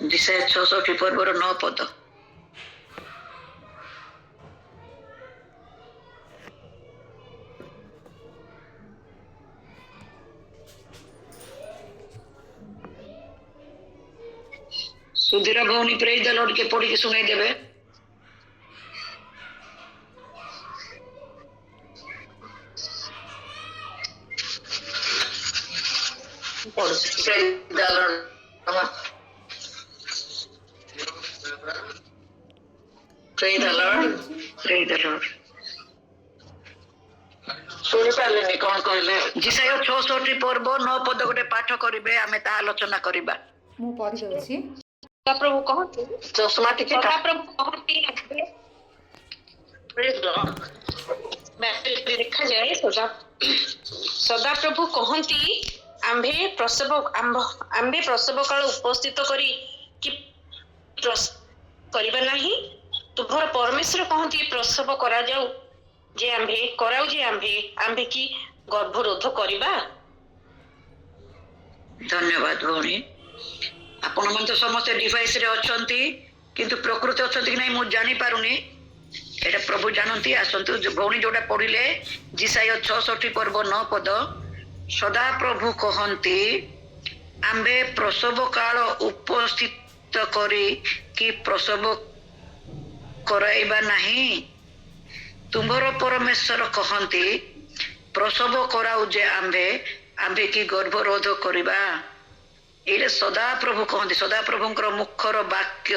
जिसे 600 पर्वर 9 पद। Sudhir भौनी praise the Lord के पढ़ी के सुनाई देवे। Praise the Lord. Praise the Lord. Praise the Lord. शुणी पारे कौन कहले जिसाय 600 पर्व 9 पद गोटे पाठ करिवे आमे ता आलोचना करिबा। मु पढ़ी दउछि। प्रभु कहती चश्मा टिके प्रभु कहती प्रेज द लॉर्ड। मैसेज लिखा जाए सदा प्रभु कहती आम्भे प्रसव काल उपस्थित करी कि करिबा नाही तुमर परमेश्वर कहती प्रसव करा जाऊ जे आम्भे कराऊ जे आम्भे की गर्भरोध करिबा। धन्यवाद भौणी। आपण मन तो समस्त डिवाइस रे अछंती किंतु प्रकृति अछंती कि नहीं मु जानि पारुनी एटा प्रभु जानंती। आसंतु जो भौणी जोटा पढ़िले जिसाय 66 पर्व 9 पद सदा प्रभु कहती आम्भे प्रसव काल उपस्थित करी कि प्रसव कराइबा नहीं तुम्हार परमेश्वर कहती प्रसव कराऊ जे आम्भे की गर्भरोध करिबा। ये सदा प्रभु कहती सदा प्रभुंकर मुखर वाक्य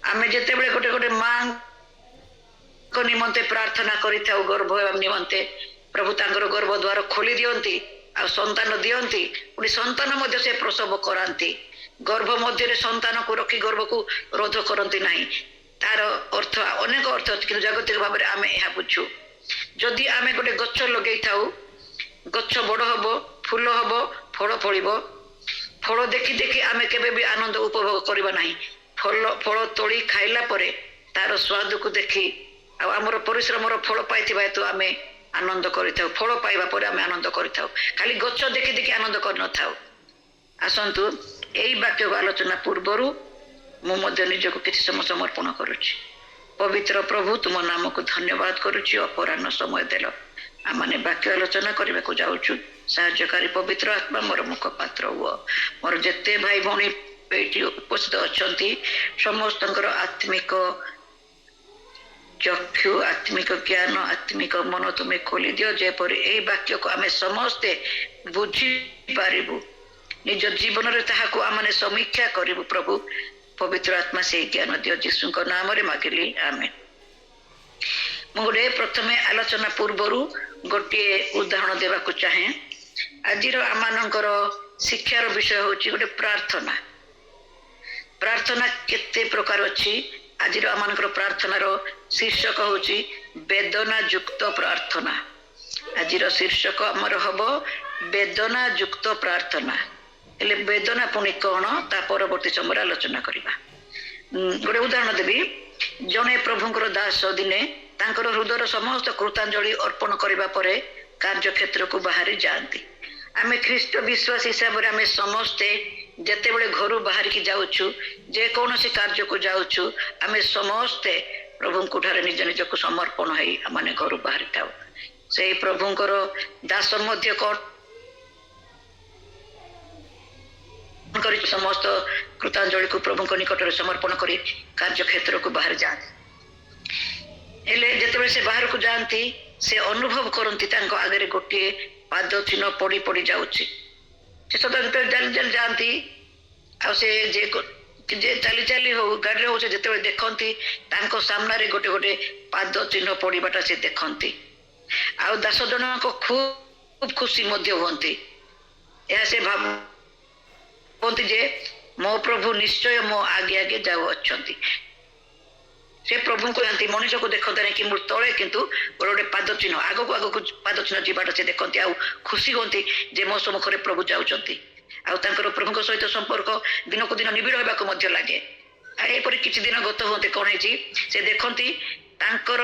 आमे जेते बेले गोटे गोटे मां को निमंते प्रार्थना करिथाउ गर्भ एवं निमंते प्रभु तांकर गर्भ द्वार खोली दियंती आ संतान दियंती पुणी संतान मध्य से प्रसव करांती गर्भ मध्य संतान को रखी गर्भ को रोध करती नहीं तार अर्थ अनेक अर्थ अच्छे कि जागतिक भाव में आम यह बुझू जदि आम गोटे गच लगे थाऊ गच बड़ हम फूल हम फल फल फल देखी देखी आम के आनंद उपभोग करवा ना फल फल तोड़ी खाइला परे तार स्वाद को देखी आमर परिश्रम फल पाई तो आम आनंद करिथाउ फल पाइबा परे आम आनंद करिथाउ खाली गच देखी देखी आनंद कर नथाउ। आसंतु यही वाक्य को आलोचना पूर्वर मुझे निजक किसी समय समर्पण करुच्ची। पवित्र प्रभु तुम नाम को धन्यवाद करुच्ची अपराह्न समय देल आमने वाक्य आलोचना करने को जाऊँ साहाय्यकारी पवित्र आत्मा मोर मुखपात्र हुआ मोर जेते भाई भौणी ये उपस्थित अच्छा समस्त आत्मिक चक्षु आत्मिक ज्ञान आत्मिक मन तुम्हें खोली दियो जेपरी यही वाक्य को आम समस्ते बुझी पारिबु निज जीवन रे ताहाकु आमने समीक्षा करिबु। प्रभु पवित्र आत्मा से ज्ञान दियो यीशु नाम रे मागिली आमेन। मुझे प्रथमे आलोचना पूर्वर गोटे उदाहरण देवाकू चाहे। आज आमनकर शिक्षार विषय होची गोटे प्रार्थना। प्रार्थना केते प्रकार अच्छी आज आमनकर प्रार्थनार शीर्षक होची वेदना युक्त प्रार्थना। आज शीर्षक आमर हम वेदना युक्त प्रार्थना हेले वेदना पुणी कौन ता परवर्ती समय आलोचना करवा। गोटे उदाहरण देवी जड़े प्रभुंकर दास दिने तांकर हृदय समस्त कृतांजलि अर्पण करने पर कार्यक्षेत्र को बाहरी जाती। आम ख्रीष्ट विश्वास हिसाब से आम समस्ते जिते बड़े घर बाहर की जाऊँ जेकोसी कार्य को जाऊँ आम समस्ते प्रभु ठारे निज निज को समर्पण हो माने घर बाहरी था से प्रभुंकर दास मध्य समस्त कृतांजलि को प्रभु निकट में समर्पण कर कार्यक्षेत्र को बाहर जाते हेले जिते से बाहर को जाती से अनुभव करती आगे गोटे पाद चिन्ह पड़ी पड़ी जाऊँगी से सदा जल जल जाती जे चली चली हो गाड़ी हो जिते देखती सामने गोटे गोटे पाद चिन्ह पड़ाटा से देखती आ दास जन को खूब खुशी हमें यह से भावती जे मो प्रभु निश्चय मो आगे आगे जाऊ अच्छा से प्रभु को जानती मनीष को देखते नहीं कि मुझे तले किंतु गोटे पाद चिन्ह आग को पाद चिन्ह जीवाटा से देखती आ खुशी होती जे मो सम्मुखें प्रभु जाऊँच आर प्रभु सहित संपर्क दिन को दिन निबिड़ होगा लगे। एपरी किसी दिन गत होते कौन है से देखती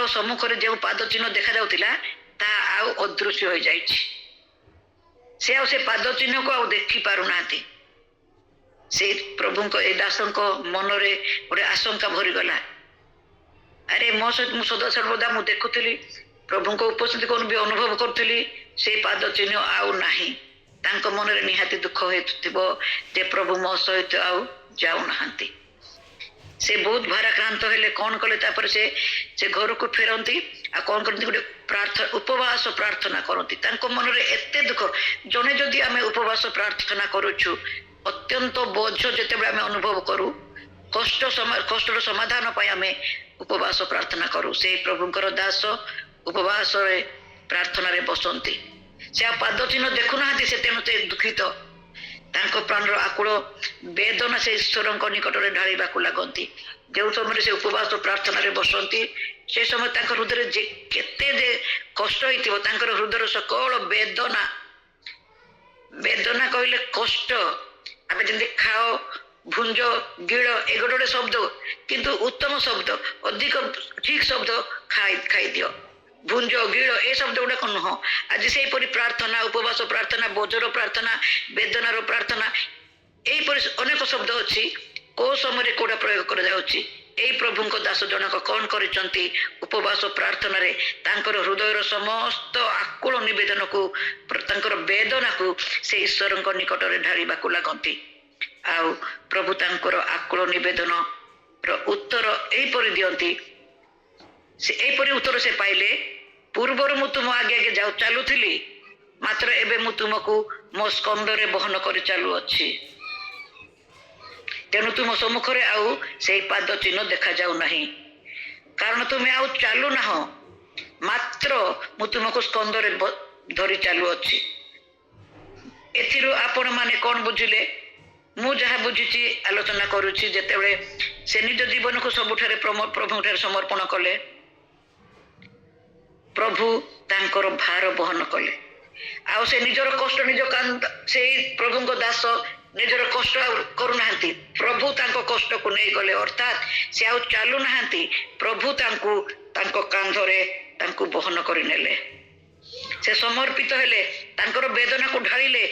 सम्मुखें जो पाद चिन्ह देखा जाऊला ता आउ अदृश्य हो जाए से पाद चिन्ह को आउ देखी पारना ସେଇ ପ୍ରଭୁଙ୍କ ଏ ଦାସଙ୍କ ମନରେ ଗୋଟେ ଆଶଙ୍କା ଭରିଗଲା। ଆରେ ମୋ ସହିତ ମୁଁ ସଦା ସର୍ବଦା ମୁଁ ଦେଖୁଥିଲି ପ୍ରଭୁଙ୍କ ଉପସ୍ଥିତିକୁ ବି ଅନୁଭବ କରୁଥିଲି, ସେଇ ପାଦ ଚିହ୍ନ ଆଉ ନାହିଁ। ତାଙ୍କ ମନରେ ନିହାତି ଦୁଃଖ ହେଉଥିବ ଯେ ପ୍ରଭୁ ମୋ ସହିତ ଆଉ ଯାଉନାହାନ୍ତି। ସେ ବହୁତ ଭାରାକ୍ରାନ୍ତ ହେଲେ। କ'ଣ କଲେ ତାପରେ ସେ ଘରକୁ ଫେରନ୍ତି। ଆଉ କ'ଣ କରନ୍ତି, ଗୋଟେ ଉପବାସ ପ୍ରାର୍ଥନା କରନ୍ତି। ତାଙ୍କ ମନରେ ଏତେ ଦୁଃଖ। ଜଣେ ଯଦି ଆମେ ଉପବାସ ପ୍ରାର୍ଥନା କରୁଛୁ, ଅତ୍ୟନ୍ତ ବୋଝ ଯେତେବେଳେ ଆମେ ଅନୁଭବ କରୁ, କଷ୍ଟର ସମାଧାନ ପାଇଁ ଆମେ ଉପବାସ ପ୍ରାର୍ଥନା କରୁ। ସେଇ ପ୍ରଭୁଙ୍କର ଦାସ ଉପବାସରେ ପ୍ରାର୍ଥନାରେ ବସନ୍ତି। ସେ ଆଉ ପାଦ ଚିହ୍ନ ଦେଖୁନାହାନ୍ତି, ସେ ତେଣୁ ସେ ଦୁଃଖିତ। ତାଙ୍କ ପ୍ରାଣର ଆକୁଳ ବେଦନା ସେ ଈଶ୍ୱରଙ୍କ ନିକଟରେ ଢାଳିବାକୁ ଲାଗନ୍ତି। ଯେଉଁ ସମୟରେ ସେ ଉପବାସ ପ୍ରାର୍ଥନାରେ ବସନ୍ତି, ସେ ସମୟ ତାଙ୍କ ହୃଦୟରେ କେତେ ଯେ କଷ୍ଟ ହେଇଥିବ, ତାଙ୍କର ହୃଦୟର ସକଳ ବେଦନା କହିଲେ କଷ୍ଟ। ଆମେ ଯେମିତି ଖାଅ, ଭୁଞ୍ଜ, ଗିଳ, ଏ ଗୋଟେ ଶବ୍ଦ, କିନ୍ତୁ ଉତ୍ତମ ଶବ୍ଦ, ଅଧିକ ଠିକ ଶବ୍ଦ ଖାଇଦିଅ। ଭୁଞ୍ଜ, ଗିଳ ଏ ଶବ୍ଦ ଗୁଡାକ ନୁହଁ। ଆଜି ସେଇପରି ପ୍ରାର୍ଥନା, ଉପବାସ ପ୍ରାର୍ଥନା, ବୋଝର ପ୍ରାର୍ଥନା, ବେଦନାର ପ୍ରାର୍ଥନା, ଏଇପରି ଅନେକ ଶବ୍ଦ ଅଛି। କୋଉ ସମୟରେ କୋଉଟା ପ୍ରୟୋଗ କରାଯାଉଛି। ଏଇ ପ୍ରଭୁଙ୍କ ଦାସ ଜଣକ କ'ଣ କରିଛନ୍ତି, ଉପବାସ ପ୍ରାର୍ଥନାରେ ତାଙ୍କର ହୃଦୟର ସମସ୍ତ ଆକୁଳ ନିବେଦନକୁ, ତାଙ୍କର ବେଦନାକୁ ସେ ଈଶ୍ୱରଙ୍କ ନିକଟରେ ଢାଳିବାକୁ ଲାଗନ୍ତି। ଆଉ ପ୍ରଭୁ ତାଙ୍କର ଆକୁଳ ନିବେଦନର ଉତ୍ତର ଏଇପରି ଦିଅନ୍ତି। ସେ ଏଇପରି ଉତ୍ତର ସେ ପାଇଲେ, ପୂର୍ବରୁ ମୁଁ ତୁମ ଆଗେ ଚାଲୁଥିଲି, ମାତ୍ର ଏବେ ମୁଁ ତୁମକୁ ମୋ ସ୍କନ୍ଧରେ ବହନ କରି ଚାଲୁଅଛି। ତେଣୁ ତୁମ ସମ୍ମୁଖରେ ଆଉ ସେଇ ପାଦ ଚିହ୍ନ ଦେଖାଯାଉ ନାହିଁ, କାରଣ ତୁମେ ଆଉ ଚାଲୁନାହଁ, ମାତ୍ର ମୁଁ ତୁମକୁ ସ୍କନ୍ଧରେ ଧରି ଚାଲୁଅଛି। ଏଥିରୁ ଆପଣ ମାନେ କ'ଣ ବୁଝିଲେ? ମୁଁ ଯାହା ବୁଝିଛି ଆଲୋଚନା କରୁଛି। ଯେତେବେଳେ ସେ ନିଜ ଜୀବନକୁ ସବୁଠାରେ ପ୍ରଭୁଠାରେ ସମର୍ପଣ କଲେ, ପ୍ରଭୁ ତାଙ୍କର ଭାର ବହନ କଲେ। ଆଉ ସେ ନିଜର କଷ୍ଟ, ନିଜ କାନ୍ଦ, ସେଇ ପ୍ରଭୁଙ୍କ ଦାସ ନିଜର କଷ୍ଟ ଆଉ କରୁନାହାନ୍ତି, ପ୍ରଭୁ ତାଙ୍କ କଷ୍ଟକୁ ନେଇଗଲେ। ଅର୍ଥାତ୍ ସେ ଆଉ ଚାଲୁନାହାନ୍ତି, ପ୍ରଭୁ ତାଙ୍କୁ ତାଙ୍କ କାନ୍ଧରେ ତାଙ୍କୁ ବହନ କରିନେଲେ। ସେ ସମର୍ପିତ ହେଲେ, ତାଙ୍କର ବେଦନାକୁ ଢାଳିଲେ।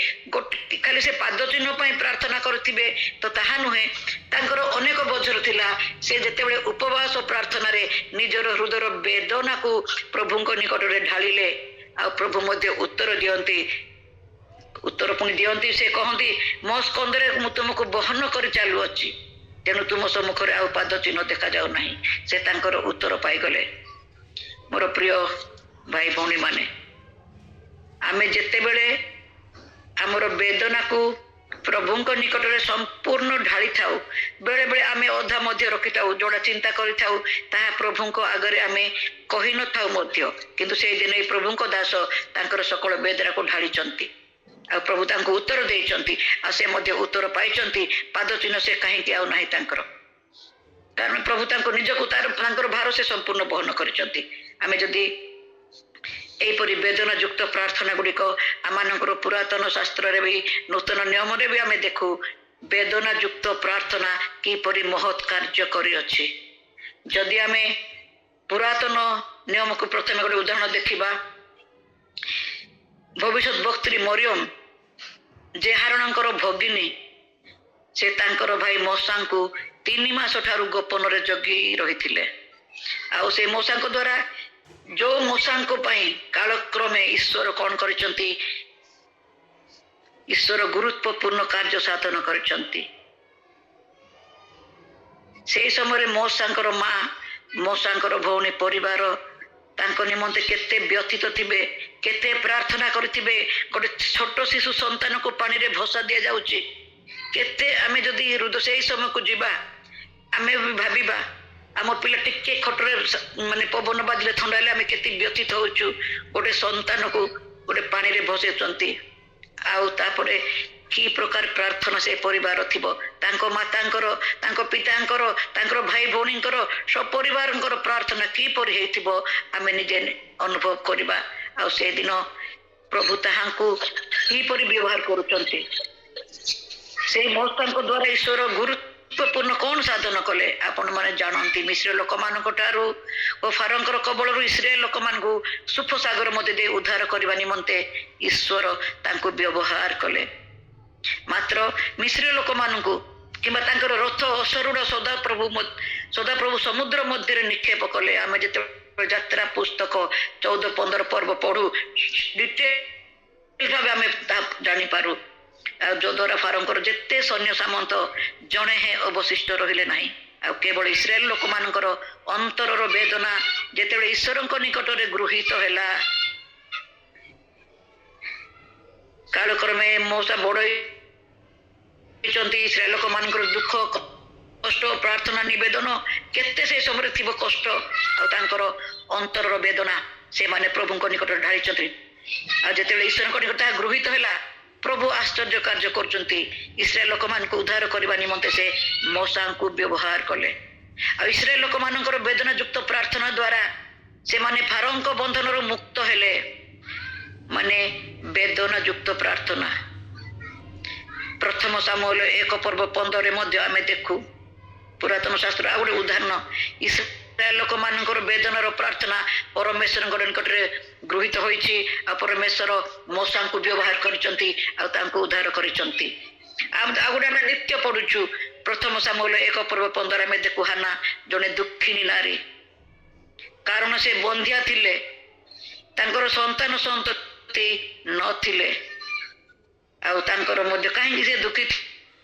ଖାଲି ସେ ପାଦ ଚିହ୍ନ ପାଇଁ ପ୍ରାର୍ଥନା କରିଥିବେ ତ ତାହା ନୁହେଁ, ତାଙ୍କର ଅନେକ ବୋଝର ଥିଲା। ସେ ଯେତେବେଳେ ଉପବାସ ପ୍ରାର୍ଥନାରେ ନିଜର ହୃଦୟର ବେଦନାକୁ ପ୍ରଭୁଙ୍କ ନିକଟରେ ଢାଳିଲେ, ଆଉ ପ୍ରଭୁ ମଧ୍ୟ ଉତ୍ତର ପୁଣି ଦିଅନ୍ତି। ସେ କହନ୍ତି, ମୋ ସ୍କନ୍ଧରେ ମୁଁ ତୁମକୁ ବହନ କରି ଚାଲୁଅଛି, ତେଣୁ ତୁମ ସମ୍ମୁଖରେ ଆଉ ପାଦ ଚିହ୍ନ ଦେଖାଯାଉ ନାହିଁ। ସେ ତାଙ୍କର ଉତ୍ତର ପାଇଗଲେ। ମୋର ପ୍ରିୟ ଭାଇ ଭଉଣୀ ମାନେ, ଆମେ ଯେତେବେଳେ ଆମର ବେଦନାକୁ ପ୍ରଭୁଙ୍କ ନିକଟରେ ସମ୍ପୂର୍ଣ୍ଣ ଢାଳିଥାଉ, ବେଳେବେଳେ ଆମେ ଅଧା ମଧ୍ୟ ରଖିଥାଉ, ଯୋଉଟା ଚିନ୍ତା କରିଥାଉ ତାହା ପ୍ରଭୁଙ୍କ ଆଗରେ ଆମେ କହିନଥାଉ ମଧ୍ୟ। କିନ୍ତୁ ସେଇଦିନ ଏଇ ପ୍ରଭୁଙ୍କ ଦାସ ତାଙ୍କର ସକଳ ବେଦନାକୁ ଢାଳିଛନ୍ତି, ଆଉ ପ୍ରଭୁ ତାଙ୍କୁ ଉତ୍ତର ଦେଇଛନ୍ତି। ଆଉ ସେ ମଧ୍ୟ ଉତ୍ତର ପାଇଛନ୍ତି। ପାଦ ଚିହ୍ନ ସେ କାହିଁକି ଆଉ ନାହିଁ ତାଙ୍କର, କାରଣ ପ୍ରଭୁ ତାଙ୍କୁ ନିଜକୁ ତାଙ୍କର ଭାର ସେ ସମ୍ପୂର୍ଣ୍ଣ ବହନ କରିଛନ୍ତି। ଆମେ ଯଦି ଏହିପରି ବେଦନା ଯୁକ୍ତ ପ୍ରାର୍ଥନା ଗୁଡ଼ିକ ଆମମାନଙ୍କର ପୁରାତନ ଶାସ୍ତ୍ରରେ ବି, ନୂତନ ନିୟମରେ ବି ଆମେ ଦେଖୁ, ବେଦନା ଯୁକ୍ତ ପ୍ରାର୍ଥନା କିପରି ମହତ୍ କାର୍ଯ୍ୟ କରିଅଛି। ଯଦି ଆମେ ପୁରାତନ ନିୟମକୁ ପ୍ରଥମେ ଗୋଟେ ଉଦାହରଣ ଦେଖିବା, ଭବିଷ୍ୟତ ବକ୍ତ୍ରୀ ମରିୟମ, ଯେ ହାରଣଙ୍କର ଭଗିନୀ, ସେ ତାଙ୍କର ଭାଇ ମୋସାଙ୍କୁ 3 ମାସ ଠାରୁ ଗୋପନରେ ଜଗି ରହିଥିଲେ। ଆଉ ସେ ମୋସାଙ୍କ ଦ୍ୱାରା, ଯୋଉ ମୋସାଙ୍କ ପାଇଁ କାଳକ୍ରମେ ଈଶ୍ୱର କ'ଣ କରିଛନ୍ତି, ଈଶ୍ୱର ଗୁରୁତ୍ୱପୂର୍ଣ୍ଣ କାର୍ଯ୍ୟ ସାଧନ କରିଛନ୍ତି। ସେଇ ସମୟରେ ମୋସାଙ୍କର ମା, ମୋସାଙ୍କର ଭଉଣୀ ପରିବାର ତାଙ୍କ ନିମନ୍ତେ କେତେ ବ୍ୟଥିତ ଥିବେ, କେତେ ପ୍ରାର୍ଥନା କରିଥିବେ। ଗୋଟେ ଛୋଟ ଶିଶୁ ସନ୍ତାନକୁ ପାଣିରେ ଭସା ଦିଆଯାଉଛି। କେତେ ଆମେ ଯଦି ସେଇ ସମୟକୁ ଯିବା, ଆମେ ବି ଭାବିବା, ଆମ ପିଲା ଟିକେ ଖଟରେ ମାନେ ପବନ ବାଜିଲେ, ଥଣ୍ଡା ହେଲେ ଆମେ କେତେ ବ୍ୟଥିତ ହଉଛୁ। ଗୋଟେ ସନ୍ତାନକୁ ଗୋଟେ ପାଣିରେ ଭସେଇଛନ୍ତି। ଆଉ ତାପରେ କି ପ୍ରକାର ପ୍ରାର୍ଥନା ସେ ପରିବାର ଥିବ, ତାଙ୍କ ମାତାଙ୍କର, ତାଙ୍କ ପିତାଙ୍କର, ତାଙ୍କର ଭାଇ ଭଉଣୀଙ୍କର, ସପରିବାରଙ୍କର ପ୍ରାର୍ଥନା କିପରି ହେଇଥିବ ଆମେ ନିଜେ ଅନୁଭବ କରିବା। ଆଉ ସେଦିନ ପ୍ରଭୁ ତାହାଙ୍କୁ କିପରି ବ୍ୟବହାର କରୁଛନ୍ତି। ସେଇ ମୋସାଙ୍କ ଦ୍ୱାରା ଈଶ୍ୱର ଗୁରୁତ୍ୱପୂର୍ଣ୍ଣ କ'ଣ ସାଧନ କଲେ ଆପଣ ମାନେ ଜାଣନ୍ତି। ମିଶ୍ର ଲୋକମାନଙ୍କ ଠାରୁ ଓ ଫାରୋଙ୍କର କବଳରୁ ଇସ୍ରାଏଲ ଲୋକମାନଙ୍କୁ ସୁଫସାଗର ମଧ୍ୟ ଦେଇ ଉଦ୍ଧାର କରିବା ନିମନ୍ତେ ଈଶ୍ୱର ତାଙ୍କୁ ବ୍ୟବହାର କଲେ। ମାତ୍ର ମିଶ୍ର ଲୋକମାନଙ୍କୁ କିମ୍ବା ତାଙ୍କର ରଥ ଅସରୁଣ ସଦାପ୍ରଭୁ ସମୁଦ୍ର ମଧ୍ୟରେ ନିକ୍ଷେପ କଲେ। ଆମେ ଯେତେବେଳେ ଯାତ୍ରା ପୁସ୍ତକ 14-15 ପର୍ବ ପଢୁ ଡିଟେଲ ଭାବେ ଆମେ ତାହା ଜାଣିପାରୁ। ଆଉ ଯୋଦ୍ୱାରା ଫାରୋଙ୍କର ଯେତେ ସୈନ୍ୟ ସାମନ୍ତ ଜଣେ ହିଁ ଅବଶିଷ୍ଟ ରହିଲେ ନାହିଁ। ଆଉ କେବଳ ଇସ୍ରାଏଲ ଲୋକମାନଙ୍କର ଅନ୍ତରର ବେଦନା ଯେତେବେଳେ ଈଶ୍ୱରଙ୍କ ନିକଟରେ ଗୃହୀତ ହେଲା, କାଳକ୍ରମେ ମଉସା ବଢେଇଛନ୍ତି ଇସ୍ରାଏଲ ଲୋକମାନଙ୍କର ଦୁଃଖ କଷ୍ଟ ପ୍ରାର୍ଥନା ନିବେଦନ କେତେ ସେ ସମୟରେ ଥିବ କଷ୍ଟ ଆଉ ତାଙ୍କର ଅନ୍ତରର ବେଦନା ସେମାନେ ପ୍ରଭୁଙ୍କ ନିକଟରେ ଢାଳିଛନ୍ତି। ଆଉ ଯେତେବେଳେ ଈଶ୍ୱରଙ୍କ ନିକଟରେ ତାହା ଗୃହୀତ ହେଲା, ପ୍ରଭୁ ଆଶ୍ଚର୍ଯ୍ୟ କାର୍ଯ୍ୟ କରୁଛନ୍ତି। ଇସ୍ରାଏଲ ଲୋକମାନଙ୍କୁ ଉଦ୍ଧାର କରିବା ନିମନ୍ତେ ସେ ମଉସାଙ୍କୁ ବ୍ୟବହାର କଲେ। ଆଉ ଇସ୍ରାଏଲ ଲୋକମାନଙ୍କର ବେଦନା ଯୁକ୍ତ ପ୍ରାର୍ଥନା ଦ୍ୱାରା ସେମାନେ ଫାରୋଙ୍କ ବନ୍ଧନରୁ ମୁକ୍ତ ହେଲେ। ମାନେ ବେଦନା ଯୁକ୍ତ ପ୍ରାର୍ଥନା। ପ୍ରଥମ ସାମୁଏଲ 1:15 ମଧ୍ୟ ଆମେ ଦେଖୁ ପୁରାତନ ଶାସ୍ତ୍ର ଆଉ ଗୋଟେ ଉଦାହରଣ। ଇସ୍ରାଏଲ ଲୋକମାନଙ୍କର ବେଦନାର ପ୍ରାର୍ଥନା ପରମେଶ୍ୱରଙ୍କ ନିକଟରେ ଗୃହୀତ ହୋଇଛି। ଆଉ ପରମେଶ୍ୱର ମଉସାଙ୍କୁ ବ୍ୟବହାର କରିଛନ୍ତି ଆଉ ତାଙ୍କୁ ଉଦ୍ଧାର କରିଛନ୍ତି। ଆଉ ଗୋଟେ ଆମେ ନିତ୍ୟ ପଢୁଛୁ ପ୍ରଥମ ସାମୁଏଲ 1:15 ଆମେ ଦେଖୁ ହାନା ଜଣେ ଦୁଃଖିନୀ ନାରୀ, କାରଣ ସେ ବନ୍ଧ୍ୟା ଥିଲେ, ତାଙ୍କର ସନ୍ତାନ ସନ୍ତତି ନଥିଲେ। ଆଉ ତାଙ୍କର ମଧ୍ୟ କାହିଁକି ସେ ଦୁଃଖୀ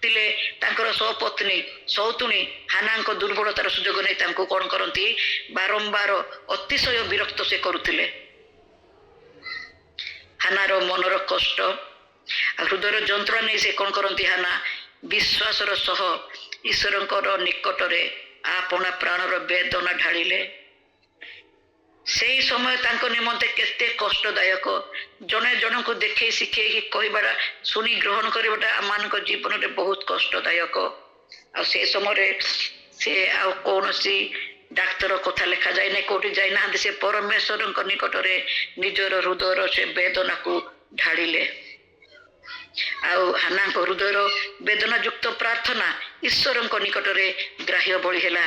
ଥିଲେ, ତାଙ୍କର ସପତ୍ନୀ ସୌତୁଣୀ ହାନାଙ୍କ ଦୁର୍ବଳତାର ସୁଯୋଗ ନେଇ ତାଙ୍କୁ କଣ କରନ୍ତି, ବାରମ୍ବାର ଅତିଶୟ ବିରକ୍ତ ସେ କରୁଥିଲେ। ହାନାର ମନର କଷ୍ଟ ଆଉ ହୃଦୟର ଯନ୍ତ୍ରଣା ନେଇ ସେ କଣ କରନ୍ତି, ହାନା ବିଶ୍ୱାସର ସହ ଈଶ୍ୱରଙ୍କର ନିକଟରେ ଆପଣା ପ୍ରାଣର ବେଦନା ଢାଳିଲେ। ସେଇ ସମୟ ତାଙ୍କ ନିମନ୍ତେ କେତେ କଷ୍ଟଦାୟକ। ଜଣେ ଜଣଙ୍କୁ ଦେଖେଇ ଶିଖେଇକି କହିବାଟା ଶୁଣି ଗ୍ରହଣ କରିବାଟା ଆମମାନଙ୍କ ଜୀବନରେ ବହୁତ କଷ୍ଟଦାୟକ। ଆଉ ସେ ସମୟରେ ସେ ଆଉ କୌଣସି ଡାକ୍ତର କଥା ଲେଖାଯାଏ ନାହିଁ, କୋଉଠି ଯାଇନାହାନ୍ତି। ସେ ପରମେଶ୍ୱରଙ୍କ ନିକଟରେ ନିଜର ହୃଦୟର ସେ ବେଦନାକୁ ଢାଳିଲେ। ଆଉ ହାନାଙ୍କ ହୃଦୟର ବେଦନା ଯୁକ୍ତ ପ୍ରାର୍ଥନା ଈଶ୍ୱରଙ୍କ ନିକଟରେ ଗ୍ରାହ୍ୟ ବଳି ହେଲା।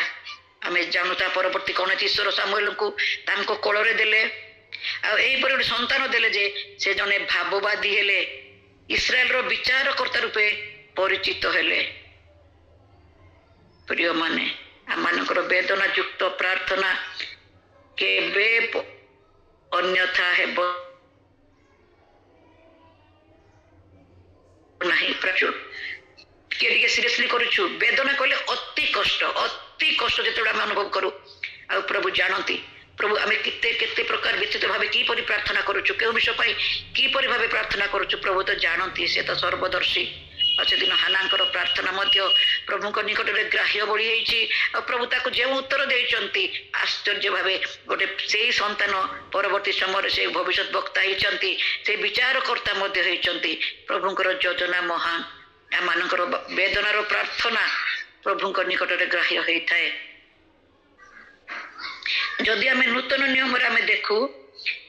ଆମେ ଜାଣୁ ତା ପରବର୍ତ୍ତୀ କଣ ଅଛି, ଈଶ୍ୱର ସାମୁଏଲଙ୍କୁ ତାଙ୍କ କୋଳରେ ଦେଲେ ଆଉ ଏହିପରି ଗୋଟେ ସନ୍ତାନ ଦେଲେ ଯେ ସେ ଜଣେ ଭାବବାଦୀ ହେଲେ, ଇସ୍ରାଏଲର ବିଚାରକର୍ତ୍ତା ରୂପେ ପରିଚିତ ହେଲେ। ପ୍ରିୟମାନେ, ଆମମାନଙ୍କର ବେଦନା ଯୁକ୍ତ ପ୍ରାର୍ଥନା କେବେ ଅନ୍ୟଥା ହେବ ନାହିଁ। ଟିକେ ଟିକେ ସିରିୟସଲି କରୁଛୁ। ବେଦନା କହିଲେ ଅତି କଷ୍ଟ ଯେତେବେଳେ ଆମେ ଅନୁଭବ କରୁ। ଆଉ ପ୍ରଭୁ ଜାଣନ୍ତି, ପ୍ରଭୁ ଆମେ କେତେ କେତେ ପ୍ରକାର ବିଚିତ୍ର ଭାବେ କିପରି ପ୍ରାର୍ଥନା କରୁଛୁ, କେଉଁ ବିଷୟ ପାଇଁ କିପରି ଭାବେ ପ୍ରାର୍ଥନା କରୁଛୁ, ପ୍ରଭୁ ତ ଜାଣନ୍ତି, ସେ ତ ସର୍ବଦର୍ଶୀ। ଆଉ ସେଦିନ ହାନାଙ୍କର ପ୍ରାର୍ଥନା ମଧ୍ୟ ପ୍ରଭୁଙ୍କ ନିକଟରେ ଗ୍ରାହ୍ୟ ବଳି ହେଇଛି। ଆଉ ପ୍ରଭୁ ତାକୁ ଯେଉଁ ଉତ୍ତର ଦେଇଛନ୍ତି ଆଶ୍ଚର୍ଯ୍ୟ ଭାବେ, ଗୋଟେ ସେଇ ସନ୍ତାନ ପରବର୍ତ୍ତୀ ସମୟରେ ସେ ଭବିଷ୍ୟତ ବକ୍ତା ହେଇଛନ୍ତି, ସେ ବିଚାରକର୍ତ୍ତା ମଧ୍ୟ ହେଇଛନ୍ତି। ପ୍ରଭୁଙ୍କର ଯୋଜନା ମହାନ। ଏମାନଙ୍କର ବେଦନାର ପ୍ରାର୍ଥନା ପ୍ରଭୁଙ୍କ ନିକଟରେ ଗ୍ରାହ୍ୟ ହେଇଥାଏ। ଯଦି ଆମେ ନୂତନ ନିୟମରେ ଆମେ ଦେଖୁ,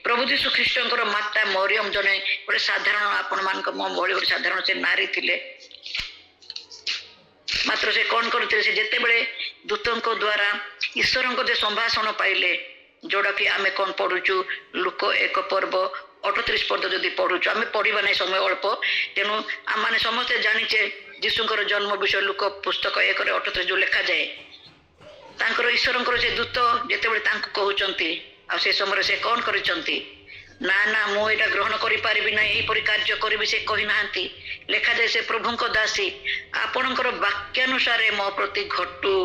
ପ୍ରଭୁ ଯୀଶୁ ଖ୍ରୀଷ୍ଟଙ୍କର ମାତା ମରିୟମ ଜଣେ ଗୋଟେ ସାଧାରଣ, ଆପଣମାନଙ୍କ ଭଳି ଗୋଟେ ସାଧାରଣ ସେ ନାରୀ ଥିଲେ। ମାତ୍ର ସେ କଣ କରୁଥିଲେ, ସେ ଯେତେବେଳେ ଦୂତଙ୍କ ଦ୍ୱାରା ଈଶ୍ୱରଙ୍କ ଯେ ସମ୍ଭାଷଣ ପାଇଲେ, ଯୋଉଟା କି ଆମେ କଣ ପଢୁଛୁ ଲୁକ 1:38 ଯଦି ପଢୁଛୁ, ଆମେ ପଢିବା ନାହିଁ, ସମୟ ଅଳ୍ପ, ତେଣୁ ଆମମାନେ ସମସ୍ତେ ଜାଣିଛେ ଯୀଶୁଙ୍କର ଜନ୍ମ ବିଷୟ ଲୁକ ପୁସ୍ତକ 1:38 ଯୋଉ ଲେଖାଯାଏ। ତାଙ୍କର ଈଶ୍ୱରଙ୍କର ସେ ଦୂତ ଯେତେବେଳେ ତାଙ୍କୁ କହୁଛନ୍ତି, ଆଉ ସେ ସମୟରେ ସେ କଣ କରିଛନ୍ତି, ନା ନା ମୁଁ ଏଇଟା ଗ୍ରହଣ କରିପାରିବି ନାହିଁ, ଏହିପରି କାର୍ଯ୍ୟ କରିବି ସେ କହିନାହାନ୍ତି। ଲେଖାଯାଏ ସେ ପ୍ରଭୁଙ୍କ ଦାସୀ, ଆପଣଙ୍କର ବାକ୍ୟାନୁସାରେ ମୋ ପ୍ରତି ଘଟୁ।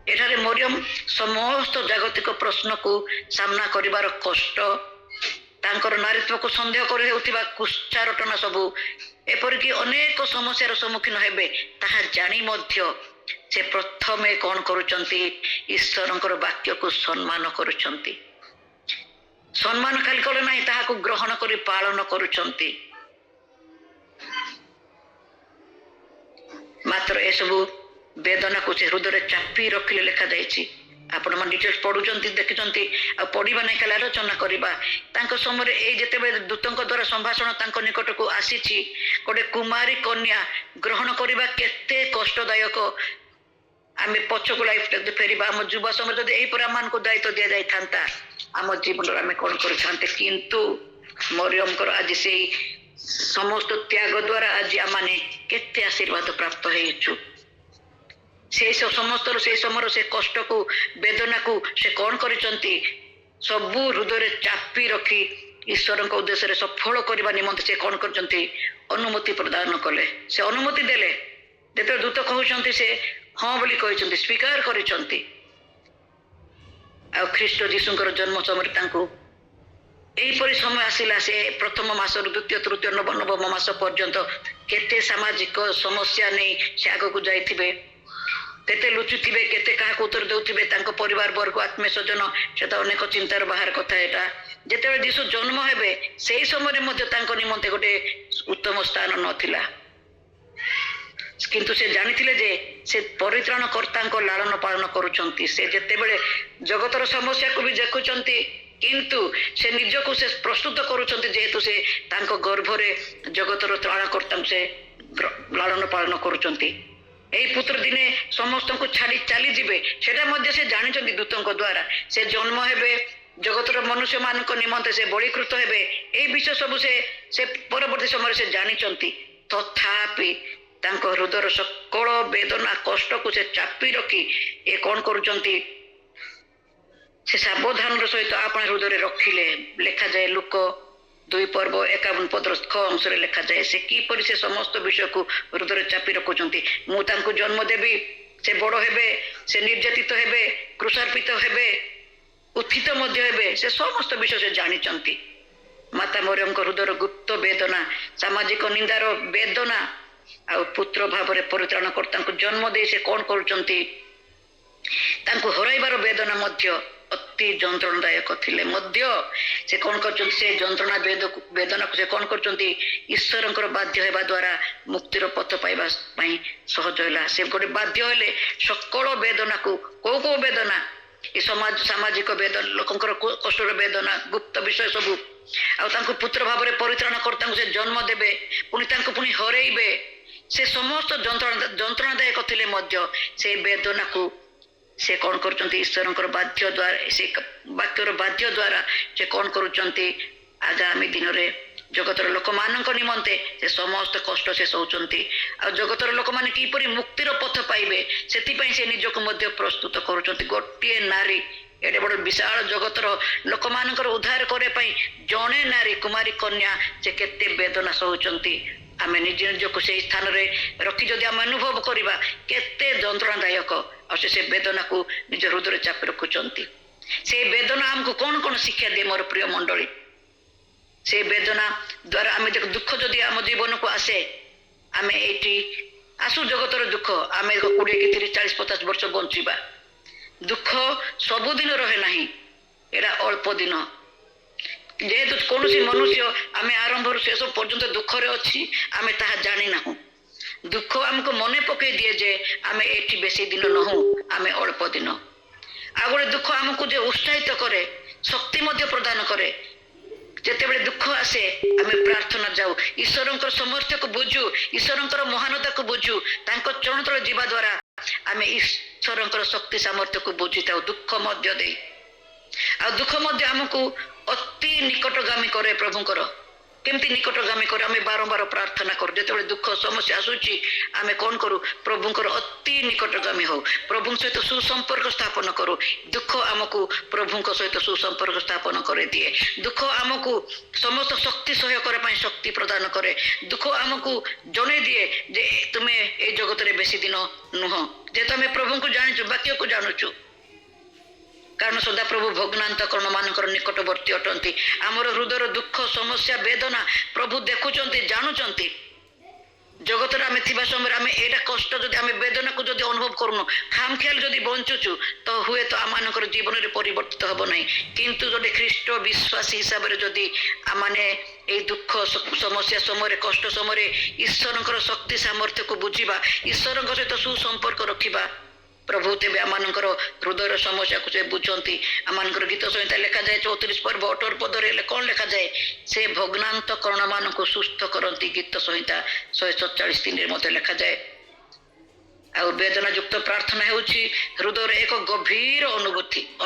ଏଠାରେ ମରିୟମ ସମସ୍ତ ଜାଗତିକ ପ୍ରଶ୍ନକୁ ସାମ୍ନା କରିବାର କଷ୍ଟ, ତାଙ୍କର ନାରୀତ୍ୱକୁ ସନ୍ଦେହ କରି ହେଉଥିବା କୁତ୍ସାରଟନା ସବୁ, ଏପରିକି ଅନେକ ସମସ୍ୟାର ସମ୍ମୁଖୀନ ହେବେ ତାହା ଜାଣି ମଧ୍ୟ ସେ ପ୍ରଥମେ କଣ କରୁଛନ୍ତି, ଈଶ୍ୱରଙ୍କର ବାକ୍ୟକୁ ସମ୍ମାନ କରୁଛନ୍ତି। ସମ୍ମାନ ଖାଲି କଲେ ନାହିଁ, ତାହାକୁ ଗ୍ରହଣ କରି ପାଳନ କରୁଛନ୍ତି। ମାତ୍ର ଏସବୁ ବେଦନାକୁ ସେ ହୃଦୟରେ ଚାପି ରଖିଲେ ଲେଖାଯାଇଛି। ଆପଣମାନେ ଡିଟେଲ୍ସ ପଢୁଛନ୍ତି, ଦେଖିଛନ୍ତି, ଆଉ ପଢିବା ନାହିଁ ଖାଲି ଆଲୋଚନା କରିବା। ତାଙ୍କ ସମୟରେ ଏଇ ଯେତେବେଳେ ଦୂତଙ୍କ ଦ୍ୱାରା ସମ୍ଭାଷଣ ତାଙ୍କ ନିକଟକୁ ଆସିଛି, ଗୋଟେ କୁମାରୀ କନ୍ୟା ଗ୍ରହଣ କରିବା କେତେ କଷ୍ଟଦାୟକ। ଆମେ ପଛକୁ ଲାଇଫ ଯଦି ଫେରିବା, ଆମ ଯୁବ ସମୟରେ ଯଦି ଏହିପରି ଆମମାନଙ୍କୁ ଦାୟିତ୍ୱ ଦିଆଯାଇଥାନ୍ତା, ଆମ ଜୀବନରେ ଆମେ କଣ କରିଥାନ୍ତେ। କିନ୍ତୁ ମରିୟମଙ୍କର ଆଜି ସେଇ ସମସ୍ତ ତ୍ୟାଗ ଦ୍ୱାରା ଆଜି ଆମେ କେତେ ଆଶୀର୍ବାଦ ପ୍ରାପ୍ତ ହେଇଛୁ। ସେ ସମସ୍ତର ସେ ସମୟର ସେ କଷ୍ଟକୁ ବେଦନାକୁ ସେ କଣ କରିଛନ୍ତି, ସବୁ ହୃଦୟରେ ଚାପି ରଖି ଈଶ୍ୱରଙ୍କ ଉଦ୍ଦେଶ୍ୟରେ ସଫଳ କରିବା ନିମନ୍ତେ ସେ କଣ କରିଛନ୍ତି, ଅନୁମତି ପ୍ରଦାନ କଲେ। ସେ ଅନୁମତି ଦେଲେ। ଯେତେବେଳେ ଦୂତ କହୁଛନ୍ତି ସେ ହଁ ବୋଲି କହିଛନ୍ତି, ସ୍ୱୀକାର କରିଛନ୍ତି। ଆଉ ଖ୍ରୀଷ୍ଟ ଯୀଶୁଙ୍କର ଜନ୍ମ ସମୟରେ ତାଙ୍କୁ ଏହିପରି ସମୟ ଆସିଲା, ସେ ପ୍ରଥମ ମାସରୁ ଦ୍ୱିତୀୟ ତୃତୀୟ ନବମ ମାସ ପର୍ଯ୍ୟନ୍ତ କେତେ ସାମାଜିକ ସମସ୍ୟା ନେଇ ସେ ଆଗକୁ ଯାଇଥିବେ, କେତେ ଲୁଚୁଥିବେ, କେତେ କାହାକୁ ଉତ୍ତର ଦେଉଥିବେ, ତାଙ୍କ ପରିବାର ବର୍ଗ ଆତ୍ମୀୟ ସ୍ୱଜନ, ସେଟା ଅନେକ ଚିନ୍ତାର ବାହାର କଥା। ଏଟା ଯେତେବେଳେ ଯୀଶୁ ଜନ୍ମ ହେବେ ସେଇ ସମୟରେ ମଧ୍ୟ ତାଙ୍କ ନିମନ୍ତେ ଗୋଟେ ଉତ୍ତମ ସ୍ଥାନ ନଥିଲା, କିନ୍ତୁ ସେ ଜାଣିଥିଲେ ଯେ ସେ ପରିତ୍ରାଣ କର୍ତ୍ତାଙ୍କ ଲାଳନ ପାଳନ କରୁଛନ୍ତି। ସେ ଯେତେବେଳେ ଜଗତର ସମସ୍ୟାକୁ ବି ଦେଖୁଛନ୍ତି, କିନ୍ତୁ ସେ ନିଜକୁ ସେ ପ୍ରସ୍ତୁତ କରୁଛନ୍ତି, ଯେହେତୁ ସେ ତାଙ୍କ ଗର୍ଭରେ ଜଗତର ତ୍ରାଣକର୍ତ୍ତାଙ୍କୁ ସେ ଲାଳନ ପାଳନ କରୁଛନ୍ତି। ଏହି ପୁତ୍ର ଦିନେ ସମସ୍ତଙ୍କୁ ଛାଡ଼ି ଚାଲିଯିବେ, ସେଟା ମଧ୍ୟ ସେ ଜାଣିଛନ୍ତି ଦୂତଙ୍କ ଦ୍ୱାରା। ସେ ଜନ୍ମ ହେବେ, ଜଗତର ମନୁଷ୍ୟ ମାନଙ୍କ ନିମନ୍ତେ ସେ ବଳୀକୃତ ହେବେ, ଏହି ବିଷୟ ସବୁ ସେ ପରବର୍ତ୍ତୀ ସମୟରେ ସେ ଜାଣିଛନ୍ତି। ତଥାପି ତାଙ୍କ ହୃଦୟର ସକଳ ବେଦନା କଷ୍ଟକୁ ସେ ଚାପି ରଖି ଏ କଣ କରୁଛନ୍ତି, ସେ ସାବଧାନର ସହିତ ଆପଣ ହୃଦୟରେ ରଖିଲେ। ଲେଖାଯାଏ ଲୁକ 2:51 খ ଅଂଶରେ ଲେଖାଯାଏ, ସେ କିପରି ସେ ସମସ୍ତ ବିଷୟକୁ ହୃଦୟରେ ଚାପି ରଖୁଛନ୍ତି। ମୁଁ ତାଙ୍କୁ ଜନ୍ମ ଦେବି, ସେ ବଡ଼ ହେବେ, ସେ ନିର୍ଯାତିତ ହେବେ, କ୍ରୁଶାର୍ପିତ ହେବେ, ଉତ୍ଥିତ ମଧ୍ୟ ହେବେ, ସେ ସମସ୍ତ ବିଷୟ ସେ ଜାଣିଛନ୍ତି। ମାତା ମରିୟମଙ୍କ ହୃଦୟର ଗୁପ୍ତ ବେଦନା, ସାମାଜିକ ନିନ୍ଦାର ବେଦନା, ଆଉ ପୁତ୍ର ଭାବରେ ପରିତ୍ରାଣକର୍ତ୍ତାଙ୍କୁ ଜନ୍ମ ଦେଇ ସେ କଣ କରୁଛନ୍ତି, ତାଙ୍କୁ ହରାଇବାର ବେଦନା ମଧ୍ୟ ଅତି ଯନ୍ତ୍ରଣାଦାୟକ ଥିଲେ ମଧ୍ୟ ସେ କଣ କରୁଛନ୍ତି, ସେ ଯନ୍ତ୍ରଣା ବେଦନାକୁ ସେ କଣ କରୁଛନ୍ତି, ଈଶ୍ୱରଙ୍କର ବାଧ୍ୟ ହେବା ଦ୍ୱାରା ମୁକ୍ତିର ପଥ ପାଇବା ପାଇଁ ସହଜ ହେଲା। ସେ ଗୋଟେ ବାଧ୍ୟ ହେଲେ ସକଳ ବେଦନାକୁ, କୋଉ ବେଦନା, ଏ ସାମାଜିକ ବେଦନା, ଲୋକଙ୍କର କଷ୍ଟର ବେଦନା, ଗୁପ୍ତ ବିଷୟ ସବୁ, ଆଉ ତାଙ୍କୁ ପୁତ୍ର ଭାବରେ ପରିତ୍ରାଣକର୍ତ୍ତାଙ୍କୁ ସେ ଜନ୍ମ ଦେବେ, ପୁଣି ତାଙ୍କୁ ପୁଣି ହରେଇବେ, ସେ ସମସ୍ତ ଯନ୍ତ୍ରଣାଦାୟକ ଥିଲେ ମଧ୍ୟ ସେ ବେଦନାକୁ ସେ କଣ କରୁଛନ୍ତି, ଈଶ୍ୱରଙ୍କର ବାଧ୍ୟ ଦ୍ୱାରା, ସେ ବାକ୍ୟର ବାଧ୍ୟ ଦ୍ୱାରା ସେ କଣ କରୁଛନ୍ତି, ଆଗାମୀ ଦିନରେ ଜଗତର ଲୋକମାନଙ୍କ ନିମନ୍ତେ ସେ ସମସ୍ତ କଷ୍ଟ ସେ ସହୁଛନ୍ତି। ଆଉ ଜଗତର ଲୋକମାନେ କିପରି ମୁକ୍ତିର ପଥ ପାଇବେ, ସେଥିପାଇଁ ସେ ନିଜକୁ ମଧ୍ୟ ପ୍ରସ୍ତୁତ କରୁଛନ୍ତି। ଗୋଟିଏ ନାରୀ, ଏଡ଼େ ବଡ଼ ବିଶାଳ ଜଗତର ଲୋକମାନଙ୍କର ଉଦ୍ଧାର କରିବା ପାଇଁ ଜଣେ ନାରୀ, କୁମାରୀ କନ୍ୟା, ସେ କେତେ ବେଦନା ସହୁଛନ୍ତି। ଆମେ ନିଜକୁ ସେଇ ସ୍ଥାନରେ ରଖି ଯଦି ଆମେ ଅନୁଭବ କରିବା କେତେ ଯନ୍ତ୍ରଣାଦାୟକ, ଆଉ ସେ ବେଦନାକୁ ନିଜ ହୃଦୟରେ ଚାପି ରଖୁଛନ୍ତି। ସେ ବେଦନା ଆମକୁ କଣ କଣ ଶିକ୍ଷା ଦିଏ ମୋର ପ୍ରିୟ ମଣ୍ଡଳୀ? ସେ ବେଦନା ଦ୍ୱାରା ଆମେ ଦୁଃଖ ଯଦି ଆମ ଜୀବନକୁ ଆସେ, ଆମେ ଏଇଠି ଆସୁ ଜଗତର ଦୁଃଖ, ଆମେ 20 କି 30 40 50 ବର୍ଷ ବଞ୍ଚିବା, ଦୁଃଖ ସବୁଦିନ ରହେ ନାହିଁ, ଏଇଟା ଅଳ୍ପ ଦିନ। ଯେହେତୁ କୌଣସି ମନୁଷ୍ୟ ଆମେ ଆରମ୍ଭରୁ ଶେଷ ପର୍ଯ୍ୟନ୍ତ ଦୁଃଖରେ ଅଛି, ଆମେ ତାହା ଜାଣିନାହୁଁ। ଦୁଃଖ ଆମକୁ ମନେ ପକେଇ ଦିଏ ଯେ ଆମେ ଏଠି ବେଶୀ ଦିନ ନହୁଁ, ଆମେ ଅଳ୍ପ ଦିନ। ଆଉ ଗୋଟେ ଦୁଃଖ ଆମକୁ ଯେ ଉତ୍ସାହିତ କରେ, ଶକ୍ତି ମଧ୍ୟ ପ୍ରଦାନ କରେ। ଯେତେବେଳେ ଦୁଃଖ ଆସେ ଆମେ ପ୍ରାର୍ଥନା ଯାଉ, ଈଶ୍ୱରଙ୍କର ସାମର୍ଥ୍ୟକୁ ବୁଝୁ, ଈଶ୍ୱରଙ୍କର ମହାନତାକୁ ବୁଝୁ, ତାଙ୍କ ଚରଣ ତଳେ ଯିବା ଦ୍ୱାରା ଆମେ ଈଶ୍ୱରଙ୍କର ଶକ୍ତି ସାମର୍ଥ୍ୟକୁ ବୁଝିଥାଉ ଦୁଃଖ ମଧ୍ୟ ଦେଇ। ଆଉ ଦୁଃଖ ମଧ୍ୟ ଆମକୁ ଅତି ନିକଟଗାମୀ କରେ ପ୍ରଭୁଙ୍କର। କେମିତି ନିକଟଗାମୀ କରେ? ଆମେ ବାରମ୍ବାର ପ୍ରାର୍ଥନା କରୁ, ଯେତେବେଳେ ଦୁଃଖ ସମସ୍ୟା ଆସୁଛି ଆମେ କଣ କରୁ, ପ୍ରଭୁଙ୍କର ଅତି ନିକଟଗାମୀ ହଉ, ପ୍ରଭୁଙ୍କ ସହିତ ସୁସମ୍ପର୍କ ସ୍ଥାପନ କରୁ। ଦୁଃଖ ଆମକୁ ପ୍ରଭୁଙ୍କ ସହିତ ସୁସମ୍ପର୍କ ସ୍ଥାପନ କରିଦିଏ। ଦୁଃଖ ଆମକୁ ସମସ୍ତ ଶକ୍ତି ସହ୍ୟ କରିବା ପାଇଁ ଶକ୍ତି ପ୍ରଦାନ କରେ। ଦୁଃଖ ଆମକୁ ଜଣେଇ ଦିଏ ଯେ ତୁମେ ଏଇ ଜଗତରେ ବେଶୀ ଦିନ ନୁହଁ, ଯେହେତୁ ଆମେ ପ୍ରଭୁଙ୍କୁ ଜାଣିଛୁ, ବାକ୍ୟକୁ ଜାଣୁଛୁ। କାରଣ ସଦାପ୍ରଭୁ ଭଗ୍ନାନ୍ତକରଣ ମାନଙ୍କର ନିକଟବର୍ତ୍ତୀ ଅଟନ୍ତି। ଆମର ହୃଦୟର ଦୁଃଖ ସମସ୍ୟା ବେଦନା ପ୍ରଭୁ ଦେଖୁଛନ୍ତି, ଜାଣୁଛନ୍ତି। ଜଗତରେ ଆମେ ଥିବା ସମୟରେ ଆମେ ଏଇଟା କଷ୍ଟ ଯଦି ଆମେ ବେଦନାକୁ ଯଦି ଅନୁଭବ କରୁନୁ, ଖାମଖିଆଲ ଯଦି ବଞ୍ଚୁଛୁ, ତ ହୁଏତ ଆମମାନଙ୍କର ଜୀବନରେ ପରିବର୍ତ୍ତିତ ହବ ନାହିଁ। କିନ୍ତୁ ଯଦି ଖ୍ରୀଷ୍ଟ ବିଶ୍ୱାସୀ ହିସାବରେ ଯଦି ଆମମାନେ ଏଇ ଦୁଃଖ ସମସ୍ୟା ସମୟରେ, କଷ୍ଟ ସମୟରେ ଈଶ୍ୱରଙ୍କର ଶକ୍ତି ସାମର୍ଥ୍ୟକୁ ବୁଝିବା, ଈଶ୍ୱରଙ୍କ ସହିତ ସୁସମ୍ପର୍କ ରଖିବା, ପ୍ରଭୁ ତେବେ ଆମମାନଙ୍କର ହୃଦୟର ସମସ୍ୟାକୁ ସେ ବୁଝନ୍ତି। ଆମମାନଙ୍କର ଗୀତ ସଂହିତା ଲେଖାଯାଏ 34 ପର୍ବ 18 ପଦରେ ହେଲେ କଣ ଲେଖାଯାଏ? ସେ ଭଗ୍ନାନ୍ତକରଣ ମାନଙ୍କୁ ସୁସ୍ଥ କରନ୍ତି। ଗୀତ ସଂହିତା 147:3 ମଧ୍ୟ ଲେଖାଯାଏ। ଆଉ ବେଦନା ଯୁକ୍ତ ପ୍ରାର୍ଥନା ହେଉଛି ହୃଦୟର ଏକ ଗଭୀର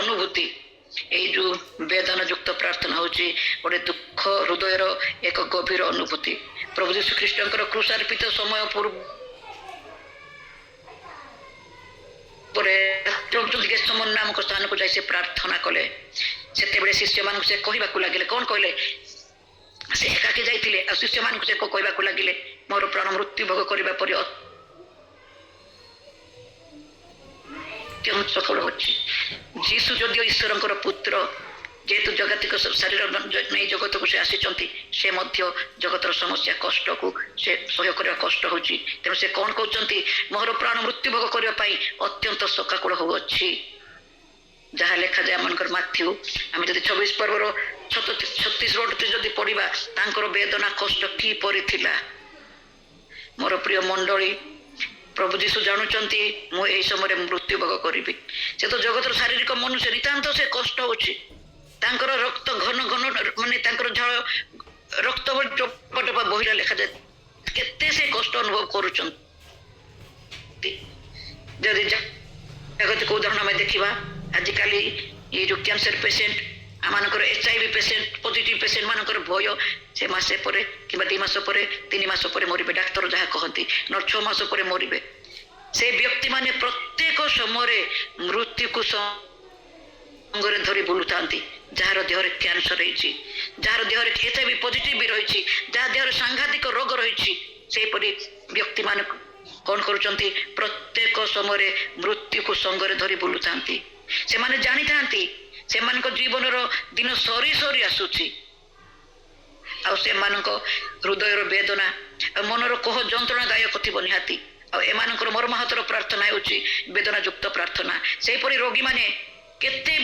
ଅନୁଭୂତି। ଏଇ ଯୋଉ ବେଦନା ଯୁକ୍ତ ପ୍ରାର୍ଥନା ହଉଛି ଗୋଟେ ଦୁଃଖ ହୃଦୟର ଏକ ଗଭୀର ଅନୁଭୂତି। ପ୍ରଭୁ ଯୀଶୁ ଖ୍ରୀଷ୍ଟଙ୍କର କୃଷାର୍ପିତ ସମୟ ପରେ ଗେଥସେମନ ନାମକ ସ୍ଥାନକୁ ଯାଇ ସେ ପ୍ରାର୍ଥନା କଲେ। ସେତେବେଳେ ଶିଷ୍ୟମାନଙ୍କୁ ସେ କହିବାକୁ ଲାଗିଲେ, କଣ କହିଲେ? ସେ ଏକାକି ଯାଇଥିଲେ ଆଉ ଶିଷ୍ୟମାନଙ୍କୁ ସେ କହିବାକୁ ଲାଗିଲେ, ମୋର ପ୍ରାଣ ମୃତ୍ୟୁ ଭୋଗ କରିବା ପରେ ସଫଳ ଅଛି। ଯୀଶୁ ଯଦିଓ ଈଶ୍ୱରଙ୍କର ପୁତ୍ର, ଯେହେତୁ ଜଗତିକ ଶରୀର ନେଇ ଜଗତକୁ ସେ ଆସିଛନ୍ତି, ସେ ମଧ୍ୟ ଜଗତର ସମସ୍ୟା କଷ୍ଟକୁ ସେ ସହ୍ୟ କରିବା କଷ୍ଟ ହଉଛି। ତେଣୁ ସେ କଣ କହୁଛନ୍ତି? ମୋର ପ୍ରାଣ ମୃତ୍ୟୁ ଭୋଗ କରିବା ପାଇଁ ଅତ୍ୟନ୍ତ ଶୋକାକୁଳ ହଉଅଛି। ଯାହା ଲେଖାଯାଏ ଆମମାନଙ୍କର ମାଥ୍ୟୁ, ଆମେ ଯଦି 26 ପର୍ବର 36 ଯଦି ପଢିବା, ତାଙ୍କର ବେଦନା କଷ୍ଟ କିପରି ଥିଲା। ମୋର ପ୍ରିୟ ମଣ୍ଡଳୀ, ପ୍ରଭୁ ଯୀଶୁ ଜାଣୁଛନ୍ତି ମୁଁ ଏଇ ସମୟରେ ମୃତ୍ୟୁଭୋଗ କରିବି। ସେ ତ ଜଗତର ଶାରୀରିକ ମନୁଷ୍ୟ, ନିତାନ୍ତ ସେ କଷ୍ଟ ହଉଛି। ତାଙ୍କର ରକ୍ତ ଘନ ଘନ ମାନେ ତାଙ୍କର ଝାଳ ରକ୍ତ ଟୋପା ଟୋପା ବହିଲା ଲେଖାଯାଏ। କେତେ ସେ କଷ୍ଟ ଅନୁଭବ କରୁଛନ୍ତି। ଯଦି ଜାଗତିକ ଉଦାହରଣ ଆମେ ଦେଖିବା, ଆଜିକାଲି ଏଇ ଯୋଉ କ୍ୟାନ୍ସର ପେସେଣ୍ଟ, ଆମମାନଙ୍କର HIV ପେସେଣ୍ଟ, ପଜିଟିଭ ପେସେଣ୍ଟ ମାନଙ୍କର ଭୟ, ସେ ମାସେ ପରେ କିମ୍ବା 2 ମାସ ପରେ 3 ମାସ ପରେ ମରିବେ, ଡାକ୍ତର ଯାହା କହନ୍ତି, 6 ମାସ ପରେ ମରିବେ। ସେ ବ୍ୟକ୍ତିମାନେ ପ୍ରତ୍ୟେକ ସମୟରେ ମୃତ୍ୟୁକୁ ସଙ୍ଗରେ ଧରି ବୁଲୁଥାନ୍ତି। ଯାହାର ଦେହରେ କ୍ୟାନ୍ସର ହେଇଛି, ଯାହାର ଦେହରେ HIV ପଜିଟିଭ ବି ରହିଛି, ଯାହା ଦେହରେ ସାଂଘାତିକ ରୋଗ ରହିଛି, ସେହିପରି ବ୍ୟକ୍ତିମାନେ କଣ କରୁଛନ୍ତି? ପ୍ରତ୍ୟେକ ସମୟରେ ମୃତ୍ୟୁକୁ ସଙ୍ଗରେ ଧରି ବୁଲୁଥାନ୍ତି। ସେମାନେ ଜାଣିଥାନ୍ତି ସେମାନଙ୍କ ଜୀବନର ଦିନ ସରି ସରି ଆସୁଛି, ଆଉ ସେମାନଙ୍କ ହୃଦୟର ବେଦନା ଆଉ ମନର କୋହ ଯନ୍ତ୍ରଣାଦାୟକ ଥିବ ନିହାତି। ଆଉ ଏମାନଙ୍କର ମର୍ମାହତର ପ୍ରାର୍ଥନା ହେଉଛି ବେଦନା ଯୁକ୍ତ ପ୍ରାର୍ଥନା। ସେହିପରି ରୋଗୀମାନେ କେତେ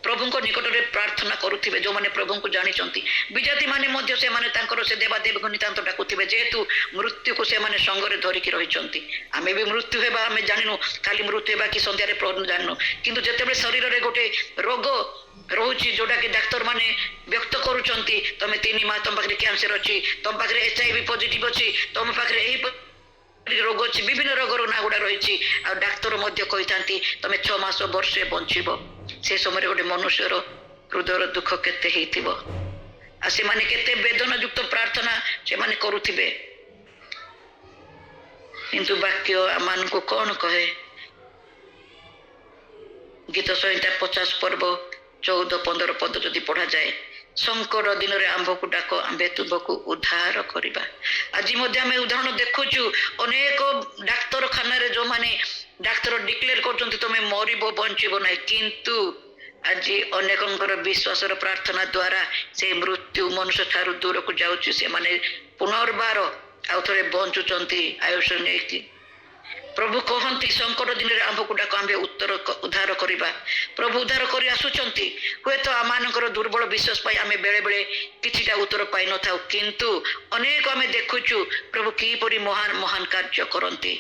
ପ୍ରଭୁଙ୍କ ନିକଟରେ ପ୍ରାର୍ଥନା କରୁଥିବେ, ଯୋଉମାନେ ପ୍ରଭୁଙ୍କୁ ଜାଣିଛନ୍ତି। ବିଜାତି ମାନେ ମଧ୍ୟ ସେମାନେ ତାଙ୍କର ସେ ଦେବାଦେବୀଙ୍କୁ ନିତାନ୍ତ ଡାକୁଥିବେ, ଯେହେତୁ ମୃତ୍ୟୁକୁ ସେମାନେ ସଙ୍ଗରେ ଧରିକି ରହିଛନ୍ତି। ଆମେ ବି ମୃତ୍ୟୁ ହେବା ଆମେ ଜାଣିନୁ, କାଲି ମୃତ୍ୟୁ ହେବା କି ସନ୍ଧ୍ୟାରେ ଜାଣିନୁ, କିନ୍ତୁ ଯେତେବେଳେ ଶରୀରରେ ଗୋଟେ ରୋଗ ରହୁଛି ଯୋଉଟା କି ଡାକ୍ତର ମାନେ ବ୍ୟକ୍ତ କରୁଛନ୍ତି, ତମେ 3 ମାସ, ତମ ପାଖରେ କ୍ୟାନ୍ସର ଅଛି, ତମ ପାଖରେ HIV ପଜିଟିଭ ଅଛି, ତମ ପାଖରେ ଏହି ରୋଗ ଅଛି, ବିଭିନ୍ନ ରୋଗର ନାଁ ଗୁଡା ରହିଛି, ଆଉ ଡାକ୍ତର ମଧ୍ୟ କହିଥାନ୍ତି ତମେ 6 ମାସ ବର୍ଷେ ବଞ୍ଚିବ। ସେ ସମୟରେ ଗୋଟେ ମନୁଷ୍ୟର ହୃଦୟର ଦୁଃଖ କେତେ ହେଇଥିବ, ଆଉ ସେମାନେ କେତେ ବେଦନା ଯୁକ୍ତ ପ୍ରାର୍ଥନା ସେମାନେ କରୁଥିବେ। କିନ୍ତୁ ବାକ୍ୟ ଆମମାନଙ୍କୁ କଣ କହେ? ଗୀତ ସଂହିତା 50 ପର୍ବ 14-15 ପଦ ଯଦି ପଢାଯାଏ, ସଙ୍କଟ ଦିନରେ ଆମ୍ଭକୁ ଡାକ, ଆମ୍ଭେ ତୁମ୍ଭକୁ ଉଦ୍ଧାର କରିବା। ଆଜି ମଧ୍ୟ ଆମେ ଉଦାହରଣ ଦେଖୁଛୁ, ଅନେକ ଡାକ୍ତରଖାନାରେ ଯୋଉମାନେ ଡାକ୍ତର ଡିକ୍ଲେୟାର କରୁଛନ୍ତି ତମେ ମରିବ ବଞ୍ଚିବ ନାହିଁ, କିନ୍ତୁ ଆଜି ଅନେକଙ୍କର ବିଶ୍ୱାସର ପ୍ରାର୍ଥନା ଦ୍ୱାରା ସେ ମୃତ୍ୟୁ ମନୁଷ୍ୟ ଠାରୁ ଦୂରକୁ ଯାଉଛି। ସେମାନେ ପୁନର୍ବାର ଆଉ ଥରେ ବଞ୍ଚୁଛନ୍ତି ଆୟୁଷ ନେଇକି। ପ୍ରଭୁ କହନ୍ତି ସଙ୍କଟ ଦିନରେ ଆମ୍ଭକୁ ଡାକ, ଆମ୍ଭେ ଉଦ୍ଧାର କରିବା। ପ୍ରଭୁ ଉଦ୍ଧାର କରି ଆସୁଛନ୍ତି। ହୁଏତ ଆମମାନଙ୍କର ଦୁର୍ବଳ ବିଶ୍ୱାସ ପାଇଁ ଆମେ ବେଳେ ବେଳେ କିଛିଟା ଉତ୍ତର ପାଇନଥାଉ, କିନ୍ତୁ ଅନେକ ଆମେ ଦେଖୁଛୁ ପ୍ରଭୁ କିପରି ମହାନ ମହାନ କାର୍ଯ୍ୟ କରନ୍ତି।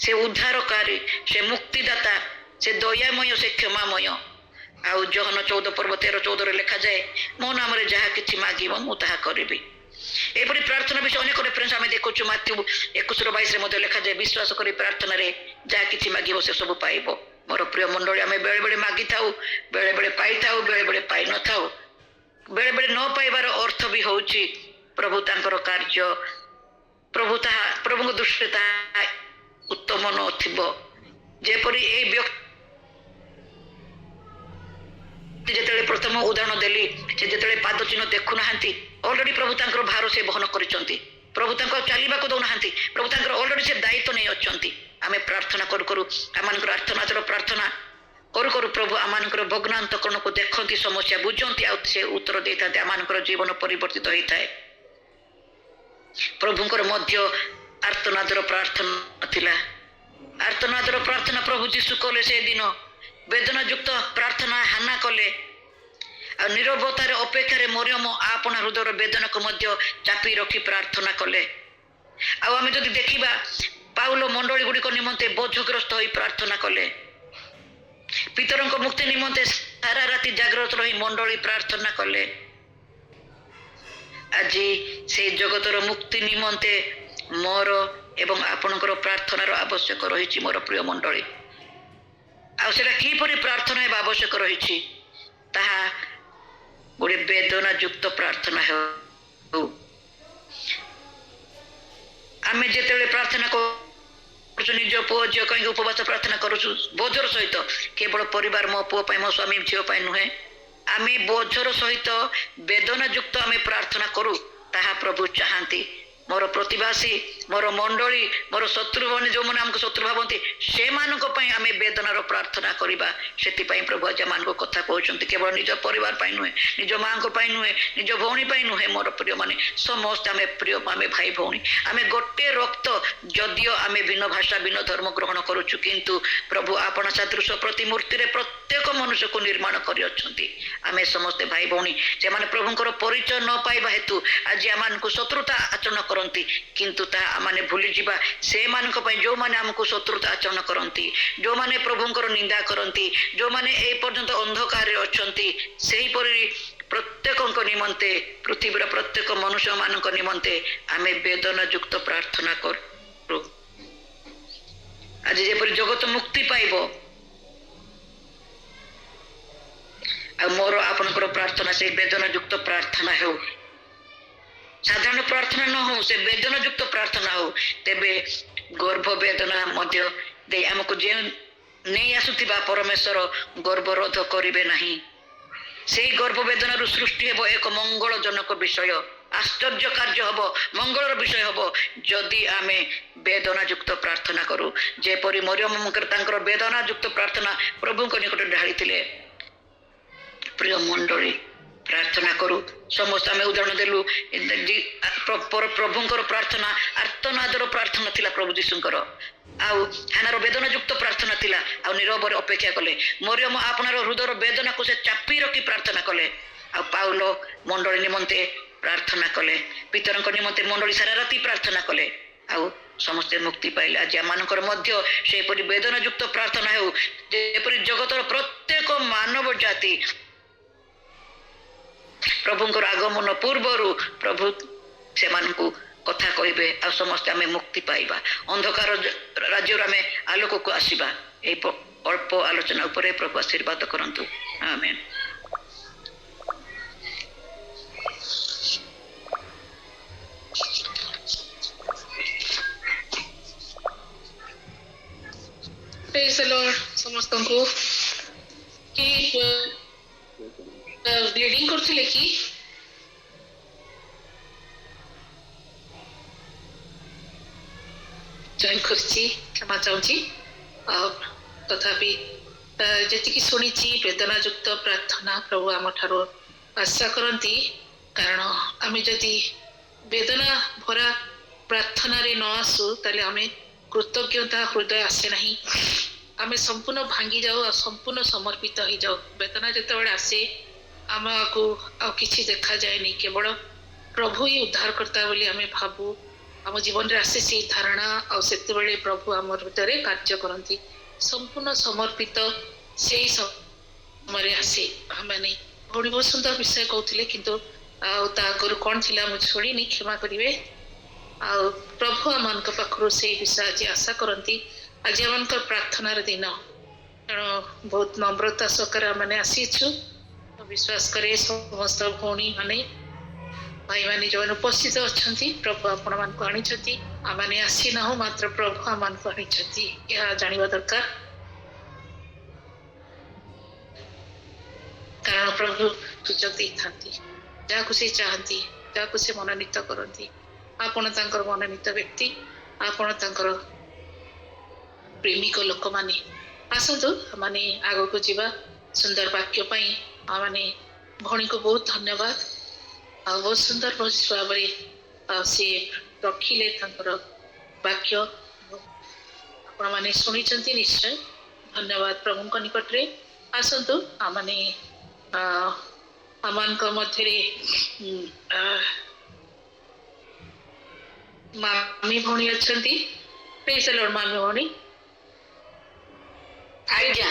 ସେ ଉଦ୍ଧାରକାରୀ, ସେ ମୁକ୍ତିଦାତା, ସେ ଦୟାମୟ, ସେ କ୍ଷମାମୟ। ଆଉ ଯୋହନ 14 ପର୍ବ 13-14 ଲେଖାଯାଏ, ମୋ ନାମରେ ଯାହା କିଛି ମାଗିବ ମୁଁ ତାହା କରିବି। ଏପରି ପ୍ରାର୍ଥନା ବିଷୟ ଅନେକ ରେଫରେନ୍ସ ଆମେ ଦେଖୁଛୁ। ମାଥ୍ୟୁ 21:22 ମଧ୍ୟ ଲେଖାଯାଏ, ବିଶ୍ୱାସ କରି ପ୍ରାର୍ଥନାରେ ଯାହା କିଛି ମାଗିବ ସେ ସବୁ ପାଇବ। ମୋର ପ୍ରିୟ ମଣ୍ଡଳୀ, ଆମେ ବେଳେ ବେଳେ ମାଗିଥାଉ, ବେଳେ ବେଳେ ପାଇଥାଉ, ବେଳେ ବେଳେ ପାଇନଥାଉ। ବେଳେ ବେଳେ ନ ପାଇବାର ଅର୍ଥ ବି ହଉଛି ପ୍ରଭୁ ତାଙ୍କର କାର୍ଯ୍ୟ, ପ୍ରଭୁଙ୍କ ଦୃଷ୍ଟିରେ ତାହା ଉତ୍ତମ ନଥିବ। ଯେପରି ଏଇ ବ୍ୟକ୍ତି ଯେତେବେଳେ ପ୍ରଥମ ଉଦାହରଣ ଦେଲି, ସେ ଯେତେବେଳେ ପାଦ ଚିହ୍ନ ଦେଖୁନାହାନ୍ତି, ଅଲରେଡି ପ୍ରଭୁ ତାଙ୍କର ଭାର ସେ ବହନ କରିଛନ୍ତି। ପ୍ରଭୁ ତାଙ୍କୁ ଚାଲିବାକୁ ଦଉନାହାନ୍ତି, ପ୍ରଭୁ ତାଙ୍କର ଅଲରେଡି ସେ ଦାୟିତ୍ୱ ନେଇ ଅଛନ୍ତି। ଆମେ ପ୍ରାର୍ଥନା କରୁ କରୁ, ଆମମାନଙ୍କର ଆର୍ତ୍ତନାଦର ପ୍ରାର୍ଥନା କରୁ କରୁ ପ୍ରଭୁ ଆମମାନଙ୍କର ଭଗ୍ନାନ୍ତକରଣକୁ ଦେଖନ୍ତି, ସମସ୍ୟା ବୁଝନ୍ତି, ଆଉ ସେ ଉତ୍ତର ଦେଇଥାନ୍ତି। ଆମମାନଙ୍କର ଜୀବନ ପରିବର୍ତ୍ତିତ ହେଇଥାଏ। ପ୍ରଭୁଙ୍କର ମଧ୍ୟ ଆର୍ତ୍ତନାଦର ପ୍ରାର୍ଥନା ଥିଲା। ଆର୍ତ୍ତନାଦର ପ୍ରାର୍ଥନା ପ୍ରଭୁ ଯୀଶୁ କଲେ। ସେଦିନ ବେଦନା ଯୁକ୍ତ ପ୍ରାର୍ଥନା ହାନା କଲେ, ଆଉ ନିରବତାରେ ଅପେକ୍ଷାରେ ମରିୟମ ଆପଣା ହୃଦୟର ବେଦନାକୁ ମଧ୍ୟ ଚାପି ରଖି ପ୍ରାର୍ଥନା କଲେ। ଆଉ ଆମେ ଯଦି ଦେଖିବା, ପାଉଲ ମଣ୍ଡଳୀ ଗୁଡ଼ିକ ନିମନ୍ତେ ବୋଝଗ୍ରସ୍ତ ହୋଇ ପ୍ରାର୍ଥନା କଲେ। ପିତରଙ୍କ ମୁକ୍ତି ନିମନ୍ତେ ସାରା ରାତି ଜାଗ୍ରତ ରହି ମଣ୍ଡଳୀ ପ୍ରାର୍ଥନା କଲେ। ଆଜି ସେଇ ଜଗତର ମୁକ୍ତି ନିମନ୍ତେ ମୋର ଏବଂ ଆପଣଙ୍କର ପ୍ରାର୍ଥନାର ଆବଶ୍ୟକ ରହିଛି। ମୋର ପ୍ରିୟ ମଣ୍ଡଳୀ, ଆଉ ସେଟା କିପରି ପ୍ରାର୍ଥନା ହେବା ଆବଶ୍ୟକ ରହିଛି? ତାହା ଗୋଟେ ବେଦନା ଯୁକ୍ତ ପ୍ରାର୍ଥନା ହେଉ। ଆମେ ଯେତେବେଳେ ପ୍ରାର୍ଥନା କରୁଛୁ ନିଜ ପୁଅ ଝିଅ କାହିଁକି ଉପବାସ ପ୍ରାର୍ଥନା କରୁଛୁ ବୋଝର ସହିତ, କେବଳ ପରିବାର ମୋ ପୁଅ ପାଇଁ ମୋ ସ୍ୱାମୀ ଝିଅ ପାଇଁ ନୁହେଁ, ଆମେ ବୋଝର ସହିତ ବେଦନା ଯୁକ୍ତ ଆମେ ପ୍ରାର୍ଥନା କରୁ। ତାହା ପ୍ରଭୁ ଚାହାନ୍ତି। ମୋର ପ୍ରତିବାସୀ, ମୋର ମଣ୍ଡଳୀ, ମୋର ଶତ୍ରୁମାନେ ଯେଉଁମାନେ ଆମକୁ ଶତ୍ରୁ ଭାବନ୍ତି ସେମାନଙ୍କ ପାଇଁ ଆମେ ବେଦନାର ପ୍ରାର୍ଥନା କରିବା। ସେଥିପାଇଁ ପ୍ରଭୁ ଆଜି ଆମମାନଙ୍କୁ କଥା କହୁଛନ୍ତି, କେବଳ ନିଜ ପରିବାର ପାଇଁ ନୁହେଁ, ନିଜ ମାଙ୍କ ପାଇଁ ନୁହେଁ, ନିଜ ଭଉଣୀ ପାଇଁ ନୁହେଁ, ମୋର ପ୍ରିୟମାନେ ସମସ୍ତେ ଆମେ ପ୍ରିୟ, ଆମେ ଭାଇ ଭଉଣୀ, ଆମେ ଗୋଟେ ରକ୍ତ। ଯଦିଓ ଆମେ ଭିନ୍ନ ଭାଷା ଭିନ୍ନ ଧର୍ମ ଗ୍ରହଣ କରୁଛୁ, କିନ୍ତୁ ପ୍ରଭୁ ଆପଣ ସାଦୃଶ ପ୍ରତିମୂର୍ତ୍ତିରେ ପ୍ରତ୍ୟେକ ମନୁଷ୍ୟକୁ ନିର୍ମାଣ କରିଅଛନ୍ତି। ଆମେ ସମସ୍ତେ ଭାଇ ଭଉଣୀ। ସେମାନେ ପ୍ରଭୁଙ୍କର ପରିଚୟ ନ ପାଇବା ହେତୁ ଆଜି ଆମମାନଙ୍କୁ ଶତ୍ରୁତା ଆଚରଣ କରନ୍ତି, କିନ୍ତୁ ତାହା ଆମେ ଭୁଲିଯିବା ସେମାନଙ୍କ ପାଇଁ ଯେଉଁମାନେ ଆମକୁ ଶତ୍ରୁତା ଆଚରଣ କରନ୍ତି, ଯେଉଁମାନେ ପ୍ରଭୁଙ୍କର ନିନ୍ଦା କରନ୍ତି, ଯେଉଁମାନେ ଏ ପର୍ଯ୍ୟନ୍ତ ଅନ୍ଧକାରରେ ଅଛନ୍ତି, ସେହିପରି ପ୍ରତ୍ୟେକଙ୍କ ନିମନ୍ତେ, ପୃଥିବୀର ପ୍ରତ୍ୟେକ ମନୁଷ୍ୟମାନଙ୍କ ନିମନ୍ତେ ଆମେ ବେଦନା ଯୁକ୍ତ ପ୍ରାର୍ଥନା କରୁ। ଆଜି ଯେପରି ଜଗତ ମୁକ୍ତି ପାଇବ, ଆଉ ମୋର ଆପଣଙ୍କର ପ୍ରାର୍ଥନା ସେଇ ବେଦନା ଯୁକ୍ତ ପ୍ରାର୍ଥନା ହେଉ। ସାଧାରଣ ପ୍ରାର୍ଥନା ନ ହଉ, ସେ ବେଦନା ଯୁକ୍ତ ପ୍ରାର୍ଥନା ହଉ। ତେବେ ଗର୍ଭ ବେଦନା ମଧ୍ୟ ଦେଇ ଆମକୁ ଯେଉଁ ନେଇ ଆସୁଥିବା ପରମେଶ୍ୱର ଗର୍ଭରୋଧ କରିବେ ନାହିଁ। ସେଇ ଗର୍ଭ ବେଦନାରୁ ସୃଷ୍ଟି ହେବ ଏକ ମଙ୍ଗଳଜନକ ବିଷୟ, ଆଶ୍ଚର୍ଯ୍ୟ କାର୍ଯ୍ୟ ହବ, ମଙ୍ଗଳର ବିଷୟ ହବ ଯଦି ଆମେ ବେଦନା ଯୁକ୍ତ ପ୍ରାର୍ଥନା କରୁ। ଯେପରି ମରିୟମ ତାଙ୍କର ବେଦନା ଯୁକ୍ତ ପ୍ରାର୍ଥନା ପ୍ରଭୁଙ୍କ ନିକଟରେ ଢାଳିଥିଲେ। ପ୍ରିୟ ମଣ୍ଡଳୀ, ପ୍ରାର୍ଥନା କରୁ। ସମସ୍ତେ ଆମେ ଉଦାହରଣ ଦେଲୁ, ପ୍ରଭୁଙ୍କର ପ୍ରାର୍ଥନା ଆର୍ତ୍ତନାଦର ପ୍ରାର୍ଥନା ଥିଲା ପ୍ରଭୁ ଯୀଶୁଙ୍କର। ଆଉ ହାନାର ବେଦନା ଯୁକ୍ତ ପ୍ରାର୍ଥନା ଥିଲା, ଆଉ ନିରବରେ ଅପେକ୍ଷା କଲେ। ମରିୟମ ଆପଣର ହୃଦୟର ବେଦନାକୁ ସେ ଚାପି ରଖି ପ୍ରାର୍ଥନା କଲେ। ଆଉ ପାଉଲ ମଣ୍ଡଳୀ ନିମନ୍ତେ ପ୍ରାର୍ଥନା କଲେ, ପିତରଙ୍କ ନିମନ୍ତେ ମଣ୍ଡଳୀ ସାରା ରାତି ପ୍ରାର୍ଥନା କଲେ, ଆଉ ସମସ୍ତେ ମୁକ୍ତି ପାଇଲେ। ଆଜି ଆମମାନଙ୍କର ମଧ୍ୟ ସେପରି ବେଦନା ଯୁକ୍ତ ପ୍ରାର୍ଥନା ହେଉ, ଯେପରି ଜଗତର ପ୍ରତ୍ୟେକ ମାନବ ଜାତି ପ୍ରଭୁଙ୍କର ଆଗମନ ପୂର୍ବରୁ ପ୍ରଭୁ ସେମାନଙ୍କୁ କଥା କହିବେ, ଆଉ ସମସ୍ତେ ଆମେ ମୁକ୍ତି ପାଇବା, ଅନ୍ଧକାର ରାଜ୍ୟରୁ ଆମେ ଆଲୋକକୁ ଆସିବା। এই ଅଳ୍ପ ଆଲୋଚନା ଉପରେ ପ୍ରଭୁ ଆଶୀର୍ବାଦ କରନ୍ତୁ। ଆମେନ୍। Praise the Lord ସମସ୍ତଙ୍କୁ। କି ବ୍ଲିଡିଂ କରୁଥିଲେ କି? ଜଏନ୍ କରିଛି, କ୍ଷମା ଚାହୁଁଛି। ଆଉ ତଥାପି ଯେତିକି ଶୁଣିଛି ବେଦନା ଯୁକ୍ତ ପ୍ରାର୍ଥନା ପ୍ରଭୁ ଆମ ଠାରୁ ଆଶା କରନ୍ତି, କାରଣ ଆମେ ଯଦି ବେଦନା ଭରା ପ୍ରାର୍ଥନାରେ ନ ଆସୁ ତାହେଲେ ଆମେ କୃତଜ୍ଞତା ହୃଦୟ ଆସେ ନାହିଁ, ଆମେ ସମ୍ପୂର୍ଣ୍ଣ ଭାଙ୍ଗି ଯାଉ ଆଉ ସମ୍ପୂର୍ଣ୍ଣ ସମର୍ପିତ ହେଇଯାଉ। ବେଦନା ଯେତେବେଳେ ଆସେ ଆମକୁ ଆଉ କିଛି ଦେଖାଯାଏନି, କେବଳ ପ୍ରଭୁ ହିଁ ଉଦ୍ଧାରକର୍ତ୍ତା ବୋଲି ଆମେ ଭାବୁ। ଆମ ଜୀବନରେ ଆସେ ସେଇ ଧାରଣା, ଆଉ ସେତେବେଳେ ପ୍ରଭୁ ଆମ ହୃଦୟରେ କାର୍ଯ୍ୟ କରନ୍ତି। ସମ୍ପୂର୍ଣ୍ଣ ସମର୍ପିତ ସେଇ ସମୟରେ ଆସେ। ମାନେ ଭଉଣୀ ବହୁତ ସୁନ୍ଦର ବିଷୟ କହୁଥିଲେ, କିନ୍ତୁ ଆଉ ତା ଆଗରୁ କ'ଣ ଥିଲା ମୁଁ ଶୁଣିନି, କ୍ଷମା କରିବେ। ଆଉ ପ୍ରଭୁ ଆମମାନଙ୍କ ପାଖରୁ ସେଇ ବିଷୟ ଆଜି ଆଶା କରନ୍ତି। ଆଜି ଆମମାନଙ୍କର ପ୍ରାର୍ଥନାର ଦିନ, ତେଣୁ ବହୁତ ନମ୍ରତା ସହକାରେ ଆମେ ଆସିଛୁ। ବିଶ୍ୱାସ କରେ ସମସ୍ତ ଭଉଣୀ ମାନେ ଭାଇମାନେ ଯେଉଁମାନେ ଉପସ୍ଥିତ ଅଛନ୍ତି, ପ୍ରଭୁ ଆପଣମାନଙ୍କୁ ଆଣିଛନ୍ତି। ଆମମାନେ ଆସିନାହୁଁ, ମାତ୍ର ପ୍ରଭୁ ଆମମାନଙ୍କୁ ଆଣିଛନ୍ତି, ଏହା ଜାଣିବା ଦରକାର। କାରଣ ପ୍ରଭୁ ସୁଯୋଗ ଦେଇଥାନ୍ତି ଯାହାକୁ ସେ ଚାହାନ୍ତି, ଯାହାକୁ ସେ ମନୋନୀତ କରନ୍ତି। ଆପଣ ତାଙ୍କର ମନୋନୀତ ବ୍ୟକ୍ତି, ଆପଣ ତାଙ୍କର ପ୍ରେମିକ ଲୋକମାନେ। ଆସନ୍ତୁ ଆମେ ଆଗକୁ ଯିବା। ସୁନ୍ଦର ବାକ୍ୟ ପାଇଁ ଆମେ ଭଉଣୀକୁ ବହୁତ ଧନ୍ୟବାଦ। ଆଉ ବହୁତ ସୁନ୍ଦର ଭାବରେ ସେ ରଖିଲେ ତାଙ୍କର ବାକ୍ୟ, ଆପଣମାନେ ଶୁଣିଛନ୍ତି ନିଶ୍ଚୟ। ଧନ୍ୟବାଦ ପ୍ରଭୁଙ୍କ ନିକଟରେ। ଆସନ୍ତୁ ଆମେ ଆମମାନଙ୍କ ମଧ୍ୟରେ ମାମି ଭଉଣୀ ଅଛନ୍ତି। ପ୍ରେଜ୍ ଦ ଲର୍ଡ ମାମି ଭଉଣୀ। ଆଜ୍ଞା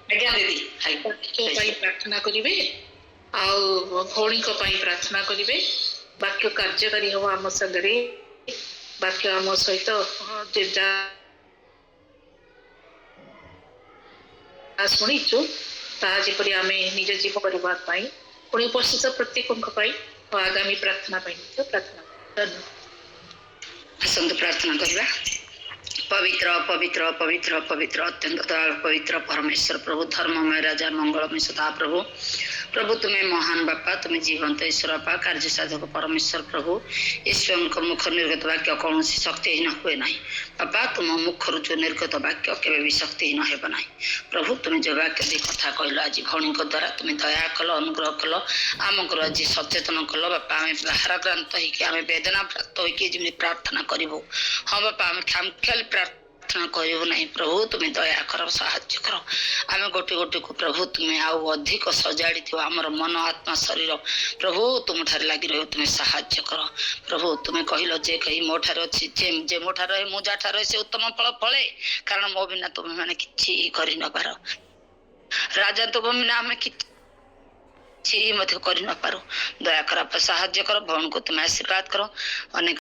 ଆଜ୍ଞା ଦିଦି, ପାଇଁ ପ୍ରାର୍ଥନା କରିବେ ଆଉ ଭଉଣୀଙ୍କ ପାଇଁ ପ୍ରାର୍ଥନା କରିବେ। ବାକ୍ୟ କାର୍ଯ୍ୟକାରୀ ହବ ଆମ ସାଙ୍ଗରେ। ବାକ୍ୟ ଆମ ସହିତ ଶୁଣିଛୁ ତାହା ଯେପରି ଆମେ ନିଜ ଜୀବ କରିବା ପାଇଁ ପୁଣି ଉପସ୍ଥିତ ପ୍ରତ୍ୟେକଙ୍କ ପାଇଁ ଓ ଆଗାମୀ ପ୍ରାର୍ଥନା ପାଇଁ ମଧ୍ୟ ପ୍ରାର୍ଥନା ଧନ୍ୟବାଦ। ଆସନ୍ତୁ ପ୍ରାର୍ଥନା କରିବା। पवित्र पवित्र पवित्र पवित्र अत्यंत दयालु पवित्र परमेश्वर प्रभु धर्ममय राजा मंगलमय सदा प्रभु प्रभु तुम्हें महान बापा तुम्हें जीवंत ईश्वर बापा कार्य साधक परमेश्वर प्रभु ईश्वर मुख निर्गत वाक्य कौन शक्तिहीन हुए ना बापा तुम मुख जो निर्गत वाक्य केवे भी शक्तिहीन हेब ना प्रभु तुम्हें जो वाक्य दी कथा कहल आज भौणी द्वारा तुम्हें दया कल अनुग्रह कल आमको आज सचेतन कल बापा आम भाराक्रांत होगी आम वेदना प्राप्त होगी प्रार्थना करूँ हाँ बापा आम खामख्याली प्रार्थना करू ना प्रभु तुम्हें दया कर साहाय्य कर आम गोटे गोटे को प्रभु तुम्हें आउ अधिक सजाड़ी थो आमर मन आत्मा शरीर प्रभु तुम ठार लगी रहो तुम्हें साहाय्य कर प्रभु तुम्हें कहल जे कही मो ठार अच्छी जे मो ठार रहे मु जा ठार रहे से उत्तम फल फले कारण मो बिना तुम्हें मैंने किसी कर न पार राजा तुम बिना आम कि कर न पार दया कर साहाय्य कर भवन को तुम्हें आशीर्वाद कर अनेक